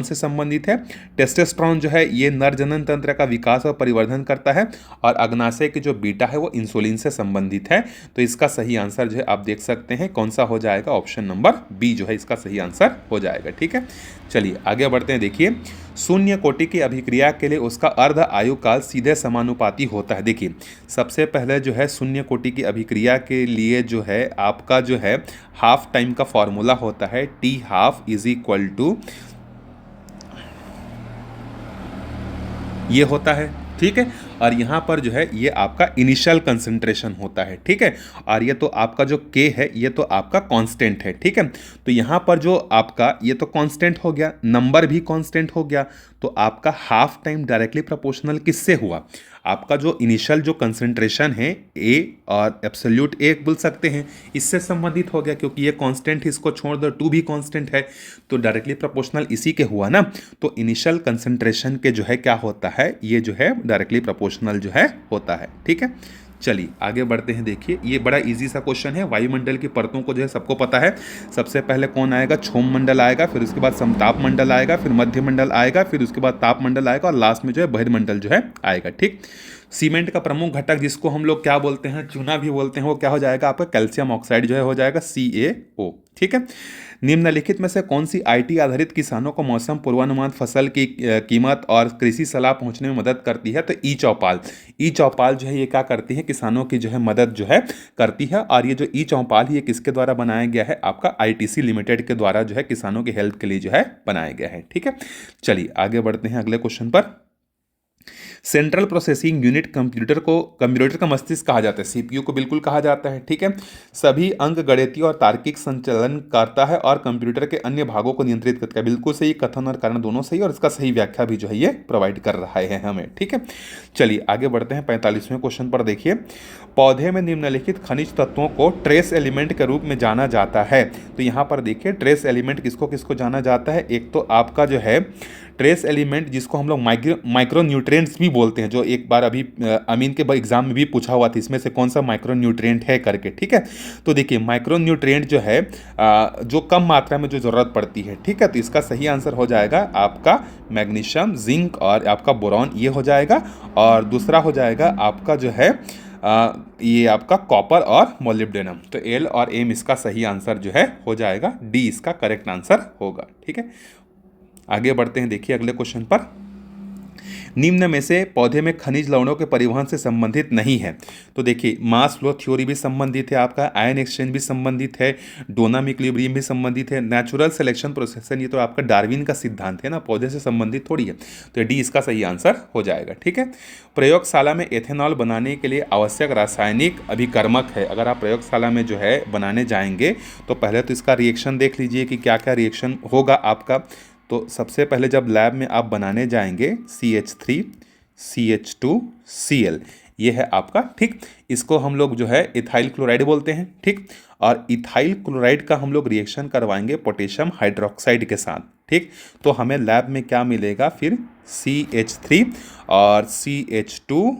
से संबंधित है। टेस्टोस्टेरोन जो है ये नर जनन तंत्र का विकास और परिवर्धन करता है और अग्नाशय की जो बीटा है वो इंसुलिन से संबंधित है। तो इसका सही आंसर जो है आप देख सकते हैं कौन सा हो जाएगा, ऑप्शन नंबर बी जो है इसका सही आंसर हो जाएगा। ठीक है, चलिए आगे बढ़ते हैं। देखिए, शून्य कोटि की अभिक्रिया के लिए उसका अर्ध आयु काल सीधे समानुपाती होता है। देखिए, सबसे पहले जो है शून्य कोटि की अभिक्रिया के लिए जो है आपका जो है हाफ टाइम का फॉर्मूला होता है, T half is equal to ये होता है। ठीक है, और यहाँ पर जो है ये आपका इनिशियल कंसंट्रेशन होता है। ठीक है, और ये तो आपका जो के है ये तो आपका कांस्टेंट है। ठीक है, तो यहाँ पर जो आपका ये तो कांस्टेंट हो गया, नंबर भी कांस्टेंट हो गया, तो आपका हाफ टाइम डायरेक्टली प्रोपोर्शनल किससे हुआ, आपका जो इनिशियल जो कंसंट्रेशन है ए और एब्सोल्यूट ए बोल सकते हैं, इससे संबंधित हो गया, क्योंकि ये कांस्टेंट, इसको छोड़ दो, टू भी कांस्टेंट है, तो डायरेक्टली प्रोपोर्शनल इसी के हुआ ना। तो इनिशियल कंसंट्रेशन के जो है क्या होता है, ये जो है डायरेक्टली प्रोपोर्शनल जो है होता है। ठीक है, चलिए आगे बढ़ते हैं। देखिए, ये बड़ा इजी सा क्वेश्चन है। वायुमंडल की परतों को जो है सबको पता है, सबसे पहले कौन आएगा, क्षोभ मंडल आएगा, फिर उसके बाद समताप मंडल आएगा, फिर मध्य मंडल आएगा, फिर उसके बाद ताप मंडल आएगा और लास्ट में जो है बहिर्मंडल जो है आएगा। ठीक, सीमेंट का प्रमुख घटक जिसको हम लोग क्या बोलते हैं, चूना भी बोलते हैं, वो क्या हो जाएगा आपका कैल्शियम ऑक्साइड जो है हो जाएगा CaO। ठीक है, निम्नलिखित में से कौन सी IT आधारित किसानों को मौसम पूर्वानुमान, फसल की कीमत और कृषि सलाह पहुंचने में मदद करती है, तो ई चौपाल। ई चौपाल जो है ये क्या करती है, किसानों की जो है मदद जो है करती है। और ये जो ई चौपाल ये किसके द्वारा बनाया गया है, आपका ITC लिमिटेड के द्वारा जो है किसानों की हेल्प के लिए जो है बनाया गया है। ठीक है, चलिए आगे बढ़ते हैं अगले क्वेश्चन पर। सेंट्रल प्रोसेसिंग यूनिट कंप्यूटर का मस्तिष्क कहा जाता है, CPU को बिल्कुल कहा जाता है। ठीक है, सभी अंक गणितीय और तार्किक संचालन करता है और कंप्यूटर के अन्य भागों को नियंत्रित करता है। बिल्कुल सही, कथन और कारण दोनों सही, और इसका सही व्याख्या भी जो है ये प्रोवाइड कर रहा है हमें। ठीक है, चलिए आगे बढ़ते हैं 45वें क्वेश्चन पर। देखिए, पौधे में निम्नलिखित खनिज तत्वों को ट्रेस एलिमेंट के रूप में जाना जाता है। तो यहाँ पर देखिए, ट्रेस एलिमेंट किसको किसको जाना जाता है, एक तो आपका जो है ट्रेस एलिमेंट जिसको हम लोग माइक्रो न्यूट्रिएंट्स भी बोलते हैं, जो एक बार अभी अमीन के एग्जाम में भी पूछा हुआ था, इसमें से कौन सा माइक्रो न्यूट्रिएंट है करके। ठीक है, तो देखिए माइक्रो न्यूट्रिएंट जो है जो कम मात्रा में जो ज़रूरत पड़ती है। ठीक है, तो इसका सही आंसर हो जाएगा आपका मैग्नीशियम, जिंक और आपका बोरॉन, ये हो जाएगा। और दूसरा हो जाएगा आपका जो है ये आपका कॉपर और मोलिब्डेनम। तो L और M इसका सही आंसर जो है हो जाएगा, D इसका करेक्ट आंसर होगा। ठीक है, आगे बढ़ते हैं। देखिए अगले क्वेश्चन पर, निम्न में से पौधे में खनिज लवणों के परिवहन से संबंधित नहीं है। तो देखिए, मास फ्लो थ्योरी भी संबंधित है, आपका आयन एक्सचेंज भी संबंधित है, डोनाम इक्विलिब्रियम भी संबंधित है, नेचुरल सिलेक्शन प्रोसेस ये तो आपका डार्विन का सिद्धांत है ना, पौधे से संबंधित थोड़ी है। तो डी इसका सही आंसर हो जाएगा। ठीक है, प्रयोगशाला में एथेनॉल बनाने के लिए आवश्यक रासायनिक अभिकर्मक है। अगर आप प्रयोगशाला में जो है बनाने जाएंगे तो पहले तो इसका रिएक्शन देख लीजिए कि क्या क्या रिएक्शन होगा आपका। तो सबसे पहले जब लैब में आप बनाने जाएंगे, CH3 CH2 Cl ये है आपका। ठीक, इसको हम लोग जो है इथाइल क्लोराइड बोलते हैं। ठीक, और इथाइल क्लोराइड का हम लोग रिएक्शन करवाएंगे पोटेशियम हाइड्रोक्साइड के साथ। ठीक, तो हमें लैब में क्या मिलेगा फिर, CH3 और CH2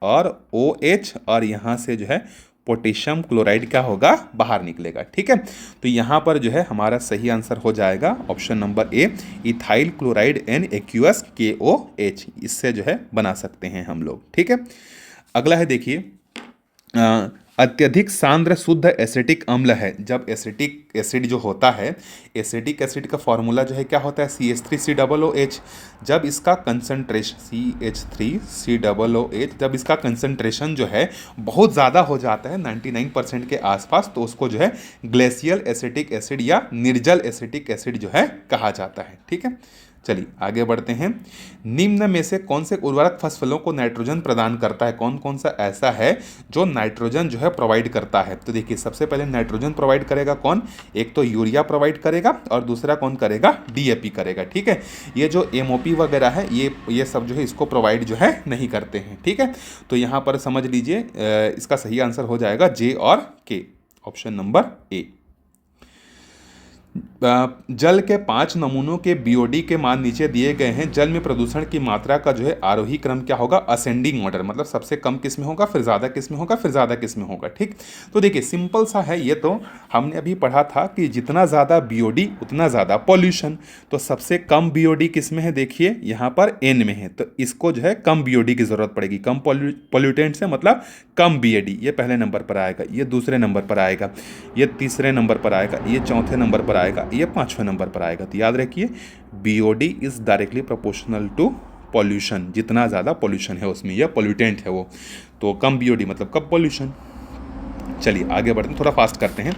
और OH और यहाँ से जो है पोटेशियम क्लोराइड क्या होगा, बाहर निकलेगा। ठीक है, तो यहाँ पर जो है हमारा सही आंसर हो जाएगा option number A, ethyl chloride and aqueous KOH, इससे जो है बना सकते हैं हम लोग। ठीक है, अगला है देखिए, अत्यधिक सांद्र शुद्ध एसिटिक अम्ल है। जब एसिटिक एसिड जो होता है, एसिटिक एसिड का फॉर्मूला जो है क्या होता है, CH3COOH। जब इसका कंसंट्रेशन CH3COOH, जब इसका कंसंट्रेशन जो है बहुत ज़्यादा हो जाता है 99% के आसपास, तो उसको जो है ग्लेशियल एसिटिक एसिड या निर्जल एसिटिक एसिड जो है कहा जाता है। ठीक है, चलिए आगे बढ़ते हैं। निम्न में से कौन से उर्वरक फसलों को नाइट्रोजन प्रदान करता है, कौन कौन सा ऐसा है जो नाइट्रोजन जो है प्रोवाइड करता है। तो देखिए, सबसे पहले नाइट्रोजन प्रोवाइड करेगा कौन, एक तो यूरिया प्रोवाइड करेगा और दूसरा कौन करेगा, DAP करेगा। ठीक है, ये जो MOP वगैरह है ये सब जो है इसको प्रोवाइड जो है नहीं करते हैं। ठीक है, तो यहाँ पर समझ लीजिए इसका सही आंसर हो जाएगा J और K, ऑप्शन नंबर A। जल के 5 नमूनों के BOD के मान नीचे दिए गए हैं। जल में प्रदूषण की मात्रा का जो है आरोही क्रम क्या होगा, असेंडिंग ऑर्डर, मतलब सबसे कम किस में होगा, फिर ज़्यादा किस में होगा, फिर ज़्यादा किस में होगा। ठीक, तो देखिए सिंपल सा है ये, तो हमने अभी पढ़ा था कि जितना ज़्यादा BOD उतना ज़्यादा पॉल्यूशन। तो सबसे कम BOD किस में है, देखिए यहाँ पर N में है, तो इसको जो है कम BOD की ज़रूरत पड़ेगी। कम पॉल्यूटेंट से मतलब कम BOD, ये पहले नंबर पर आएगा, ये दूसरे नंबर पर आएगा, ये तीसरे नंबर पर आएगा, ये चौथे नंबर पर आएगा, ये 5वें नंबर पर आएगा। तो याद रखिए BOD is directly proportional to pollution, जितना ज़्यादा पॉल्यूशन है उसमें, यह पॉल्यूटेंट है वो, तो कम BOD मतलब कम पॉल्यूशन। चलिए आगे बढ़ते हैं, थोड़ा फास्ट करते हैं।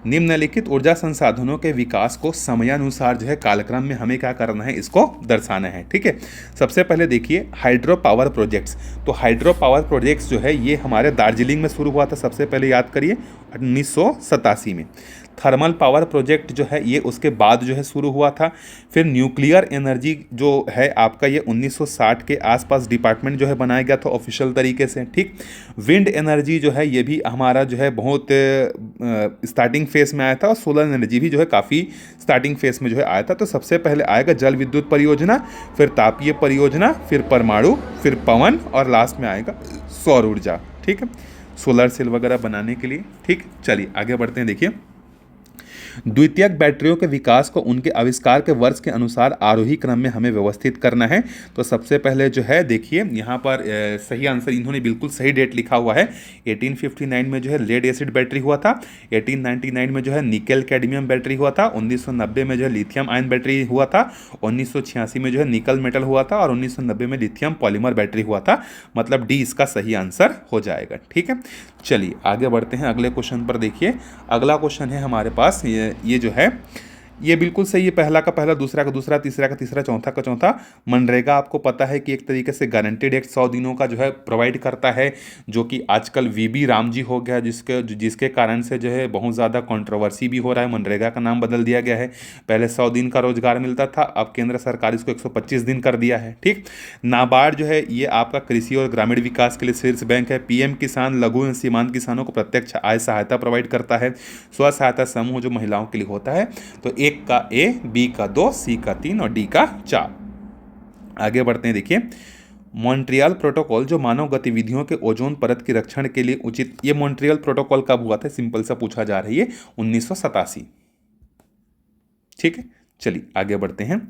निम्नलिखित ऊर्जा संसाधनों के विकास को समयानुसार जो है कालक्रम में हमें क्या करना है, इसको दर्शाना है। ठीक है, सबसे पहले देखिए हाइड्रो पावर प्रोजेक्ट्स। तो हाइड्रो पावर प्रोजेक्ट्स जो है ये हमारे दार्जिलिंग में शुरू हुआ था, सबसे पहले याद करिए 1987 में। थर्मल पावर प्रोजेक्ट जो है ये उसके बाद जो है शुरू हुआ था। फिर न्यूक्लियर एनर्जी जो है आपका ये 1960 के आसपास डिपार्टमेंट जो है बनाया गया था ऑफिशियल तरीके से। ठीक, विंड एनर्जी जो है ये भी हमारा जो है बहुत स्टार्टिंग फेस में आया था, और सोलर एनर्जी भी जो है काफ़ी स्टार्टिंग फेस में जो है आया था। तो सबसे पहले आएगा जल विद्युत परियोजना, फिर तापीय परियोजना, फिर परमाणु, फिर पवन, और लास्ट में आएगा सौर ऊर्जा। ठीक है, सोलर सेल वगैरह बनाने के लिए। ठीक, चलिए आगे बढ़ते हैं। देखिए, द्वितीयक बैटरियों के विकास को उनके आविष्कार के वर्ष के अनुसार आरोही क्रम में हमें व्यवस्थित करना है। तो सबसे पहले जो है देखिए यहाँ पर सही आंसर इन्होंने बिल्कुल सही डेट लिखा हुआ है। 1859 में जो है लेड एसिड बैटरी हुआ था, 1899 में जो है निकेल कैडमियम बैटरी हुआ था, 1990 में जो है लिथियम आयन बैटरी हुआ था, 1986 में जो है निकल मेटल हुआ था, और 1990 में लिथियम पॉलीमर बैटरी हुआ था। मतलब डी इसका सही आंसर हो जाएगा। ठीक है, चलिए आगे बढ़ते हैं अगले क्वेश्चन पर। देखिए अगला क्वेश्चन है हमारे पास, ये जो है ये बिल्कुल सही है, पहला का पहला, दूसरा का दूसरा, तीसरा का तीसरा, चौथा का चौथा। मनरेगा आपको पता है कि एक तरीके से गारंटेड एक 100 दिनों का जो है प्रोवाइड करता है, जो कि आजकल VB राम जी हो गया, जिसके कारण से जो है बहुत ज़्यादा कंट्रोवर्सी भी हो रहा है। मनरेगा का नाम बदल दिया गया है, पहले 100 दिन का रोजगार मिलता था, अब केंद्र सरकार इसको 125 दिन कर दिया है। ठीक, नाबार्ड जो है ये आपका कृषि और ग्रामीण विकास के लिए शीर्ष बैंक है। PM किसान लघु एवं सीमांत किसानों को प्रत्यक्ष आय सहायता प्रोवाइड करता है। स्व सहायता समूह जो महिलाओं के लिए होता है, तो एक का A, B का 2, C का 3 और D का 4। आगे बढ़ते हैं। देखिए, मॉन्ट्रियल प्रोटोकॉल जो मानव गतिविधियों के ओजोन परत के रक्षण के लिए उचित, ये मॉन्ट्रियल प्रोटोकॉल कब हुआ था, सिंपल सा पूछा जा रही है, 1987। ठीक है, चलिए आगे बढ़ते हैं।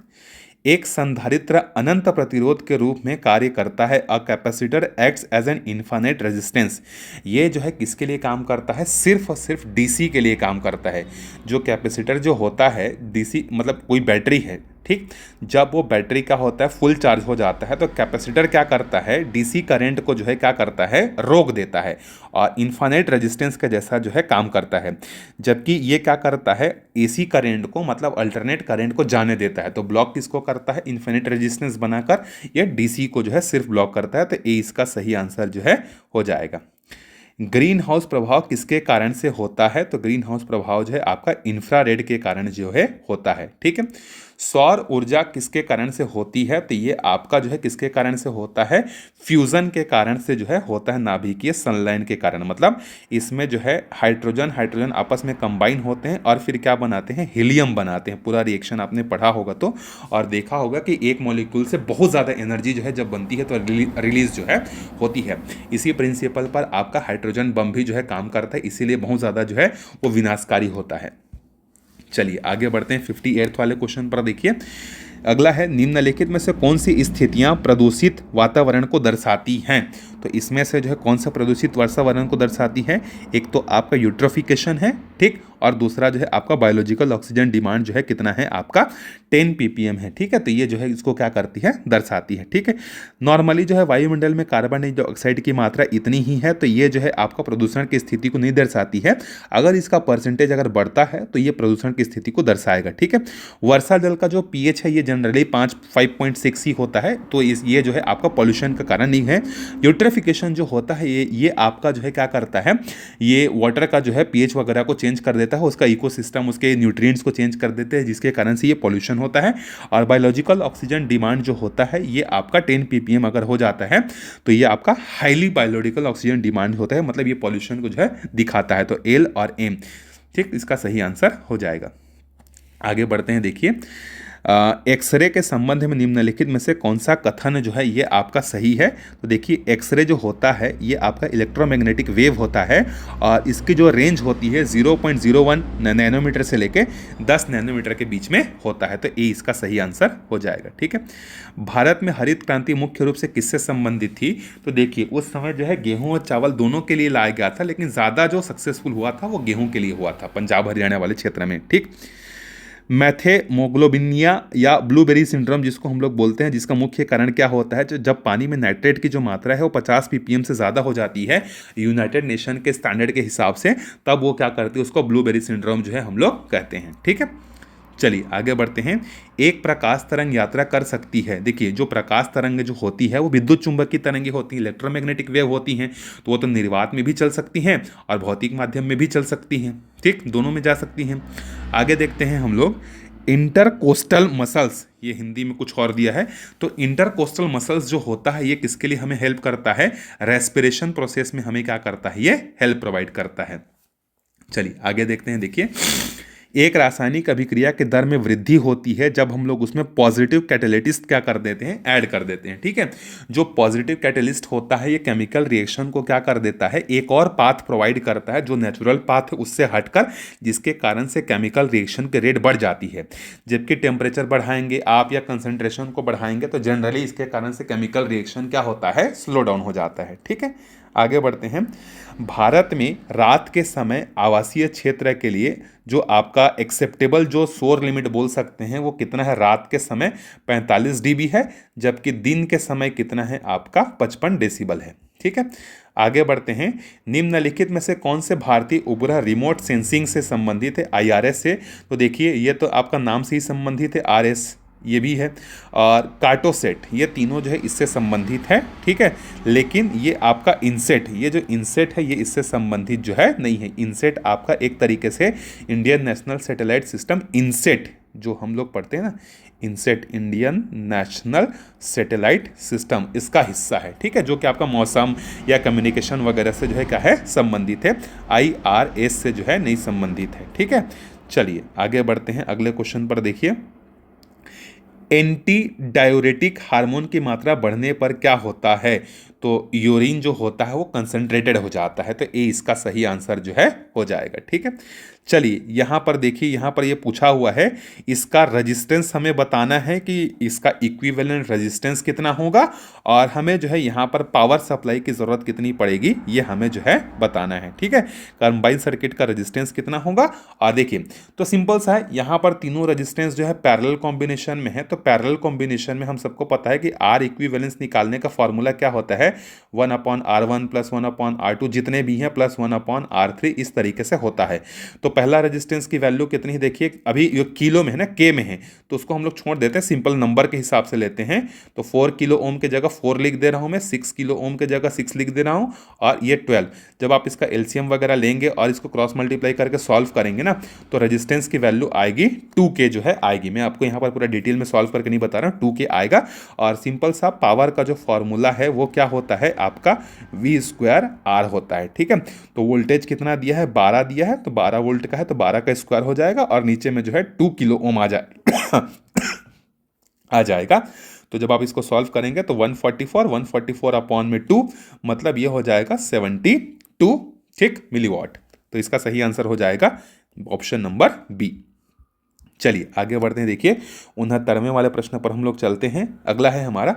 एक संधारित्र अनंत प्रतिरोध के रूप में कार्य करता है। A capacitor acts as an infinite resistance. ये जो है किसके लिए काम करता है, सिर्फ और सिर्फ DC के लिए काम करता है। जो कैपेसिटर जो होता है DC मतलब कोई बैटरी है, ठीक, जब वो बैटरी का होता है फुल चार्ज हो जाता है, तो कैपेसिटर क्या करता है, DC करंट को जो है क्या करता है, रोक देता है, और इन्फिनिट रेजिस्टेंस का जैसा जो है काम करता है। जबकि ये क्या करता है, AC करंट को मतलब अल्टरनेट करंट को जाने देता है। तो ब्लॉक किसको करता है, इन्फिनिट रेजिस्टेंस बनाकर ये DC को जो है सिर्फ ब्लॉक करता है। तो ए इसका सही आंसर जो है हो जाएगा। ग्रीन हाउस प्रभाव किसके कारण से होता है, तो ग्रीन हाउस प्रभाव जो है आपका इंफ्रारेड के कारण जो है होता है। ठीक है, सौर ऊर्जा किसके कारण से होती है, तो ये आपका जो है किसके कारण से होता है, फ्यूजन के कारण से जो है होता है, नाभिकीय संलयन के कारण। मतलब इसमें जो है हाइड्रोजन हाइड्रोजन आपस में कंबाइन होते हैं और फिर क्या बनाते हैं, हीलियम बनाते हैं। पूरा रिएक्शन आपने पढ़ा होगा तो, और देखा होगा कि एक मॉलिक्यूल से बहुत ज़्यादा एनर्जी जो है जब बनती है तो रिलीज जो है होती है। इसी प्रिंसिपल पर आपका हाइड्रोजन बम भी जो है काम करता है, इसीलिए बहुत ज़्यादा जो है वो विनाशकारी होता है। चलिए आगे बढ़ते हैं 58 वाले क्वेश्चन पर। देखिए अगला है, निम्नलिखित में से कौन सी स्थितियां प्रदूषित वातावरण को दर्शाती हैं। तो इसमें से जो है कौन सा प्रदूषित वातावरण को दर्शाती है, एक तो आपका यूट्रोफिकेशन है, ठीक, और दूसरा जो है आपका बायोलॉजिकल ऑक्सीजन डिमांड जो है कितना है आपका 10 ppm है, ठीक है। तो ये जो है इसको क्या करती है, दर्शाती है, ठीक है। नॉर्मली जो है वायुमंडल में कार्बन डाइऑक्साइड की मात्रा इतनी ही है, तो ये जो है आपका प्रदूषण की स्थिति को नहीं दर्शाती है। अगर इसका परसेंटेज अगर बढ़ता है तो ये प्रदूषण की स्थिति को दर्शाएगा, ठीक है। वर्षा जल का जो pH है ये जनरली 5.6 ही होता है, तो ये जो है आपका पॉल्यूशन का कारण नहीं है। यूट्रिफिकेशन जो होता है ये आपका जो है क्या करता है, ये वाटर का जो है pH वगैरह को चेंज कर देता है, उसका इकोसिस्टम उसके न्यूट्रिएंट्स को चेंज कर देते हैं, जिसके कारण से ये पॉल्यूशन होता है। और बायोलॉजिकल ऑक्सीजन डिमांड जो होता है ये आपका 10 ppm अगर हो जाता है तो ये आपका हाईली बायोलॉजिकल ऑक्सीजन डिमांड होता है, मतलब ये पॉल्यूशन को जो है दिखाता है। तो एल और एम, ठीक, इसका सही आंसर हो जाएगा। आगे बढ़ते हैं। देखिए एक्सरे के संबंध में निम्नलिखित में से कौन सा कथन जो है ये आपका सही है। तो देखिए एक्सरे जो होता है ये आपका इलेक्ट्रोमैग्नेटिक वेव होता है और इसकी जो रेंज होती है 0.01 नैनोमीटर से लेके 10 नैनोमीटर के बीच में होता है। तो ये इसका सही आंसर हो जाएगा, ठीक है। भारत में हरित क्रांति मुख्य रूप से किससे संबंधित थी। तो देखिए उस समय जो है गेहूँ और चावल दोनों के लिए लाया गया था, लेकिन ज़्यादा जो सक्सेसफुल हुआ था वो गेहूँ के लिए हुआ था, पंजाब हरियाणा वाले क्षेत्र में, ठीक। मैथेमोग्लोबिनिया या ब्लूबेरी सिंड्रोम जिसको हम लोग बोलते हैं, जिसका मुख्य कारण क्या होता है, जब पानी में नाइट्रेट की जो मात्रा है वो 50 ppm से ज़्यादा हो जाती है यूनाइटेड नेशन के स्टैंडर्ड के हिसाब से, तब वो क्या करती है, उसको ब्लूबेरी सिंड्रोम जो है हम लोग कहते हैं, ठीक है। चलिए आगे बढ़ते हैं। एक प्रकाश तरंग यात्रा कर सकती है। देखिए जो प्रकाश तरंग जो होती है वो विद्युत चुंबक की तरंगें होती हैं, इलेक्ट्रोमैग्नेटिक वेव होती हैं, तो वो तो निर्वात में भी चल सकती हैं और भौतिक माध्यम में भी चल सकती हैं, ठीक, दोनों में जा सकती हैं। आगे देखते हैं हम लोग इंटरकोस्टल मसल्स, ये हिंदी में कुछ और दिया है। तो इंटरकोस्टल मसल्स जो होता है ये किसके लिए हमें हेल्प करता है, रेस्पिरेशन प्रोसेस में हमें क्या करता है, ये हेल्प प्रोवाइड करता है। चलिए आगे देखते हैं। देखिए एक रासायनिक अभिक्रिया के दर में वृद्धि होती है जब हम लोग उसमें पॉजिटिव कैटेलिस्ट क्या कर देते हैं, ऐड कर देते हैं, ठीक है। जो पॉजिटिव कैटेलिस्ट होता है ये केमिकल रिएक्शन को क्या कर देता है, एक और पाथ प्रोवाइड करता है जो नेचुरल पाथ है उससे हटकर, जिसके कारण से केमिकल रिएक्शन की रेट बढ़ जाती है। जबकि टेम्परेचर बढ़ाएंगे आप या कंसंट्रेशन को बढ़ाएंगे तो जनरली इसके कारण से केमिकल रिएक्शन क्या होता है, स्लो डाउन हो जाता है, ठीक है। आगे बढ़ते हैं। भारत में रात के समय आवासीय क्षेत्र के लिए जो आपका एक्सेप्टेबल जो शोर लिमिट बोल सकते हैं वो कितना है, रात के समय 45 dB है, जबकि दिन के समय कितना है आपका 55 डेसिबल है, ठीक है। आगे बढ़ते हैं। निम्नलिखित में से कौन से भारतीय उपग्रह रिमोट सेंसिंग से संबंधित है, IRS से। तो देखिए ये तो आपका नाम से ही संबंधित है, RS ये भी है, और कार्टोसेट, ये तीनों जो है इससे संबंधित है, ठीक है। लेकिन ये आपका इनसेट, ये जो इनसेट है ये इससे संबंधित जो है नहीं है। इनसेट आपका एक तरीके से Indian National Satellite System, INSAT जो हम लोग पढ़ते हैं ना, INSAT Indian National Satellite System, इसका हिस्सा है, ठीक है, जो कि आपका मौसम या कम्युनिकेशन वगैरह से जो है क्या है, संबंधित है। IRS से जो है नहीं संबंधित है, ठीक है। चलिए आगे बढ़ते हैं अगले क्वेश्चन पर। देखिए एंटी डायूरेटिक हार्मोन की मात्रा बढ़ने पर क्या होता है। तो यूरिन जो होता है वो कंसंट्रेटेड हो जाता है, तो ये इसका सही आंसर जो है हो जाएगा, ठीक है। चलिए यहाँ पर देखिए, यहाँ पर ये पूछा हुआ है, इसका रेजिस्टेंस हमें बताना है कि इसका इक्विवेलेंट रेजिस्टेंस कितना होगा और हमें जो है यहाँ पर पावर सप्लाई की ज़रूरत कितनी पड़ेगी ये हमें जो है बताना है, ठीक है। कंबाइन सर्किट का रेजिस्टेंस कितना होगा, और देखिए तो सिंपल सा है, यहाँ पर तीनों रेजिस्टेंस जो है पैरेलल कॉम्बिनेशन में है। तो पैरेलल कॉम्बिनेशन में हम सबको पता है कि R इक्विवेलेंस निकालने का फॉर्मूला क्या होता है, है 1/R1 प्लस 1/R2 जितने भी हैं प्लस 1/R3 इस तरीके से होता है। तो पहला रेजिस्टेंस की वैल्यू कितनी है देखिए, अभी ये किलो में है ना, के में है, तो उसको हम लोग छोड़ देते हैं, सिंपल नंबर के हिसाब से लेते हैं। तो 4 किलो ओम की जगह 4 लिख दे रहा हूं मैं, 6 किलो ओम की जगह 6 लिख दे रहा हूं, और ये 12। जब आप इसका एलसीएम वगैरह लेंगे और इसको क्रॉस मल्टीप्लाई करके सॉल्व करेंगे ना, तो रेजिस्टेंस की वैल्यू आएगी 2K जो है आएगी। मैं आपको यहाँ पर पूरा डिटेल में सॉल्व करके नहीं बता रहा हूँ, 2K आएगा। और सिंपल सा पावर का जो फॉर्मूला है वो क्या होता है आपका V²R होता है, ठीक है। तो वोल्टेज कितना दिया है, 12 दिया है, तो 12 वोल्ट का है तो 12 का स्क्वायर हो जाएगा, और नीचे में जो है 2 किलो ओम आ जाएगा। तो जब आप इसको सॉल्व करेंगे तो 144 अपॉन में 2 मतलब ये हो जाएगा 72, ठीक, मिलीवाट। तो इसका सही आंसर हो जाएगा ऑप्शन नंबर बी। चलिए आगे बढ़ते हैं। देखिए 69वें वाले प्रश्न पर हम लोग चलते हैं। अगला है हमारा,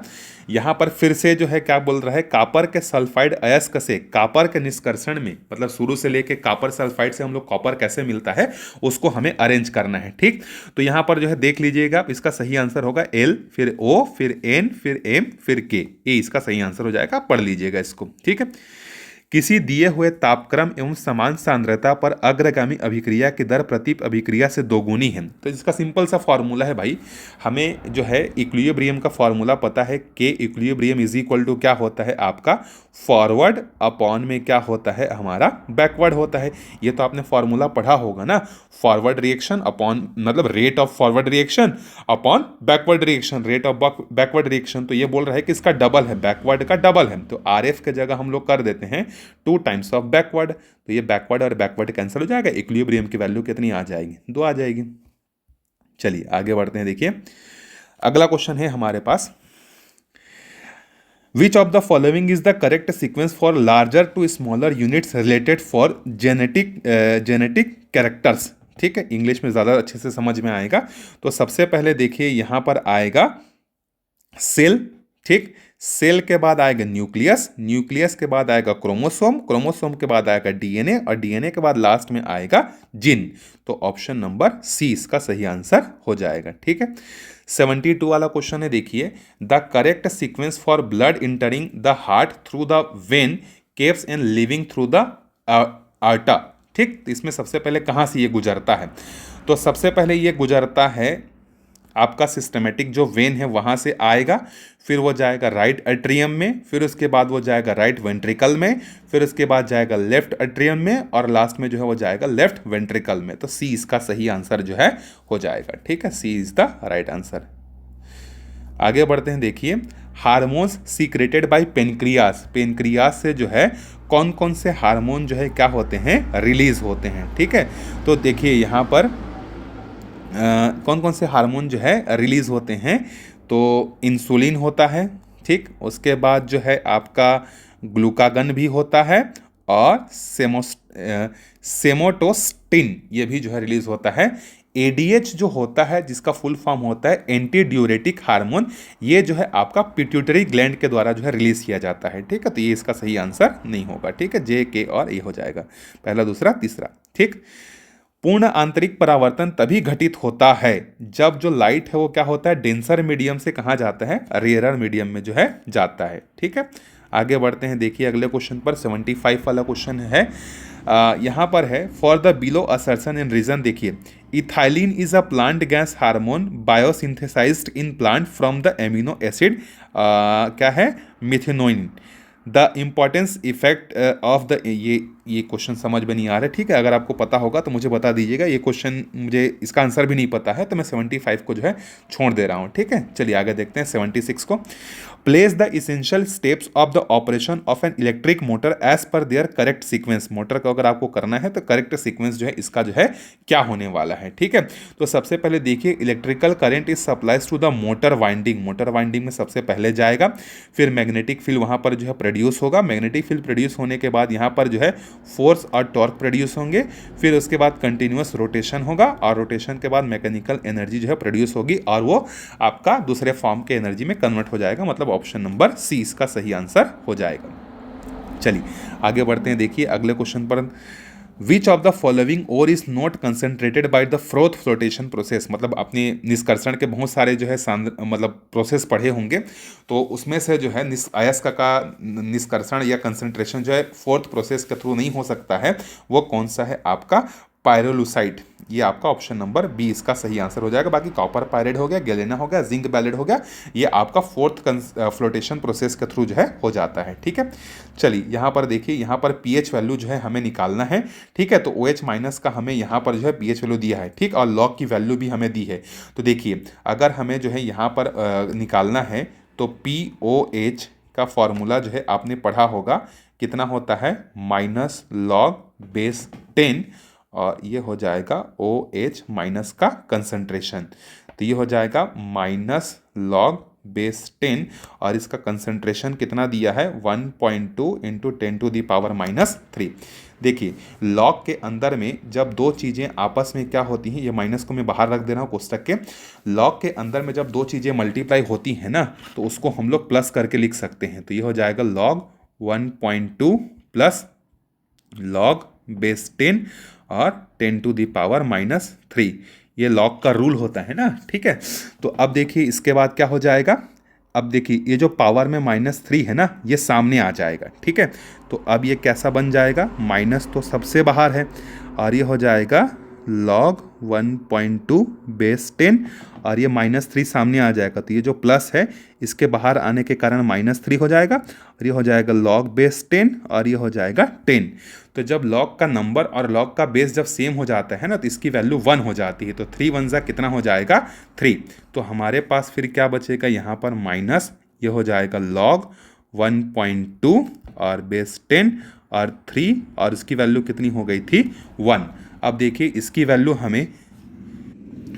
यहाँ पर फिर से जो है क्या बोल रहा है, कापर के सल्फाइड अयस्क से कापर के निष्कर्षण में, मतलब शुरू से लेके कापर सल्फाइड से हम लोग कॉपर कैसे मिलता है उसको हमें अरेंज करना है, ठीक। तो यहाँ पर जो है देख लीजिएगा, इसका सही आंसर होगा L, फिर O, फिर N, फिर M, फिर K। ये इसका सही आंसर हो जाएगा, पढ़ लीजिएगा इसको, ठीक है। किसी दिए हुए तापक्रम एवं समान सांद्रता पर अग्रगामी अभिक्रिया की दर प्रति अभिक्रिया से दोगुनी है। तो इसका सिंपल सा फॉर्मूला है भाई, हमें जो है इक्विलिब्रियम का फॉर्मूला पता है, के इक्विलिब्रियम इज इक्वल टू क्या होता है आपका फॉरवर्ड अपॉन में क्या होता है हमारा बैकवर्ड होता है। ये तो आपने फॉर्मूला पढ़ा होगा ना, फॉरवर्ड रिएक्शन अपॉन मतलब rate of forward reaction upon backward reaction, rate of backward reaction. तो ये बोल रहा है कि इसका डबल है, बैकवर्ड का डबल है, तो RF के जगह हम लोग कर देते हैं 2 टाइम्स ऑफ बैकवर्ड। तो ये बैकवर्ड और बैकवर्ड कैंसिल हो जाएगा, इक्विलिब्रियम की वैल्यू कितनी आ जाएगी, 2 आ जाएगी। चलिए आगे बढ़ते हैं। देखिए अगला क्वेश्चन है हमारे पास, which of the following is the correct sequence for larger to smaller units related for genetic characters, ठीक है, इंग्लिश में ज़्यादा अच्छे से समझ में आएगा। तो सबसे पहले देखिए यहाँ पर आएगा सेल, ठीक, सेल के बाद आएगा न्यूक्लियस, न्यूक्लियस के बाद आएगा क्रोमोसोम, क्रोमोसोम के बाद आएगा डीएनए, और डीएनए के बाद लास्ट में आएगा जीन। तो ऑप्शन नंबर सी इसका सही आंसर हो जाएगा, ठीक है। 72 वाला क्वेश्चन है, देखिए the correct sequence for blood entering the heart through the vena cavas and leaving through the aorta, ठीक। तो इसमें सबसे पहले कहाँ से ये गुजरता है, तो सबसे पहले ये गुजरता है आपका सिस्टमेटिक जो वेन है वहाँ से आएगा, फिर वो जाएगा राइट एट्रियम में, फिर उसके बाद वो जाएगा राइट वेंट्रिकल में, फिर उसके बाद जाएगा लेफ्ट एट्रियम में, और लास्ट में जो है वो जाएगा लेफ्ट वेंट्रिकल में। तो सी इसका सही आंसर जो है हो जाएगा, ठीक है, सी इज द राइट आंसर। आगे बढ़ते हैं। देखिए hormones secreted by pancreas, pancreas से जो है कौन कौन से हार्मोन जो है क्या होते हैं रिलीज होते हैं, ठीक है। तो देखिए यहाँ पर कौन कौन से हार्मोन जो है रिलीज होते हैं, तो इंसुलिन होता है, ठीक, उसके बाद जो है आपका ग्लूकागन भी होता है, और सेमोटोस्टिन ये भी जो है रिलीज होता है। ADH जो होता है जिसका फुल फॉर्म होता है एंटी ड्यूरेटिक हार्मोन, ये जो है आपका पिट्यूटरी ग्लैंड के द्वारा जो है रिलीज किया जाता है, ठीक है। तो ये इसका सही आंसर नहीं होगा, ठीक है, J, K और ये हो जाएगा, पहला दूसरा तीसरा, ठीक। पूर्ण आंतरिक परावर्तन तभी घटित होता है जब जो लाइट है वो क्या होता है डेंसर मीडियम से कहाँ जाता है, रेयरर मीडियम में जो है जाता है, ठीक है। आगे बढ़ते हैं। देखिए अगले क्वेश्चन पर 75 वाला क्वेश्चन है, यहाँ पर है for the below assertion and reason. देखिए ethylene is a plant gas hormone biosynthesised in plant from the amino acid क्या है methionine. The importance effect of the, ये क्वेश्चन समझ में नहीं आ रहा है, ठीक है, अगर आपको पता होगा तो मुझे बता दीजिएगा। ये क्वेश्चन मुझे इसका आंसर भी नहीं पता है, तो मैं 75 को जो है छोड़ दे रहा हूँ, ठीक है। चलिए आगे देखते हैं 76 को। Place the essential steps of the operation of an electric motor as per their correct sequence. Motor को अगर आपको करना है तो करेक्ट सीक्वेंस जो है इसका जो है क्या होने वाला है, ठीक है। तो सबसे पहले देखिए electrical current is supplies to the motor winding, motor winding में सबसे पहले जाएगा, फिर मैग्नेटिक फील्ड वहाँ पर जो है प्रोड्यूस होगा, मैग्नेटिक फील्ड प्रोड्यूस होने के बाद यहाँ पर जो है फोर्स और टॉर्क प्रोड्यूस होंगे, फिर उसके बाद कंटिन्यूअस रोटेशन होगा, और रोटेशन के बाद मैकेनिकल एनर्जी जो है प्रोड्यूस होगी, और वो आपका दूसरे फॉर्म के एनर्जी में कन्वर्ट हो जाएगा, मतलब ऑप्शन नंबर सी इसका सही आंसर हो जाएगा। चलिए आगे बढ़ते हैं। देखिए अगले क्वेश्चन पर which of the following ore is not concentrated by the froth flotation process, मतलब अपने निष्कर्षण के बहुत सारे जो है मतलब प्रोसेस पढ़े होंगे, तो उसमें से जो है अयस्क का निष्कर्षण या कंसंट्रेशन जो है फोर्थ प्रोसेस के थ्रू नहीं हो सकता है, वो कौन सा है आपका पायरोलुसाइट। ये आपका ऑप्शन नंबर बी इसका सही आंसर हो जाएगा। बाकी कॉपर पायराइड हो गया, गैलेना हो गया, जिंक बैलेड हो गया, ये आपका फोर्थ फ्लोटेशन प्रोसेस के थ्रू जो है हो जाता है। ठीक है, चलिए यहाँ पर देखिए, यहाँ पर पीएच वैल्यू जो है हमें निकालना है। ठीक है, तो OH माइनस का हमें यहाँ पर जो है पीएच वैल्यू दिया है। ठीक, और लॉग की वैल्यू भी हमें दी है। तो देखिए अगर हमें जो है यहाँ पर निकालना है तो POH का फॉर्मूला जो है आपने पढ़ा होगा, कितना होता है -log⁻10, और ये हो जाएगा OH माइनस का कंसंट्रेशन। तो ये हो जाएगा -log⁻10 और इसका कंसंट्रेशन कितना दिया है 1.2 × 10⁻³ देखिए लॉग के अंदर में जब दो चीज़ें आपस में क्या होती हैं, ये माइनस को मैं बाहर रख दे रहा हूँ कोष्टक के। लॉग के अंदर में जब दो चीज़ें मल्टीप्लाई होती हैं ना, तो उसको हम लोग प्लस करके लिख सकते हैं। तो ये हो जाएगा log 1.2 प्लस log⁻10 और 10⁻³ ये लॉग का रूल होता है ना। ठीक है, तो अब देखिए इसके बाद क्या हो जाएगा, अब देखिए ये जो पावर में -3 है ना, ये सामने आ जाएगा। ठीक है, तो अब ये कैसा बन जाएगा, माइनस तो सबसे बाहर है और ये हो जाएगा log 1.2/10 और ये -3 सामने आ जाएगा। तो ये जो प्लस है इसके बाहर आने के कारण -3 हो जाएगा और ये हो जाएगा log⁻10 और ये हो जाएगा 10। तो जब लॉग का नंबर और लॉग का बेस जब सेम हो जाता है ना, तो इसकी वैल्यू 1 हो जाती है। तो 3 1 जा कितना हो जाएगा 3। तो हमारे पास फिर क्या बचेगा यहाँ पर माइनस, ये हो जाएगा log 1.2 और /10 और 3 और इसकी वैल्यू कितनी हो गई थी 1। अब देखिए इसकी वैल्यू हमें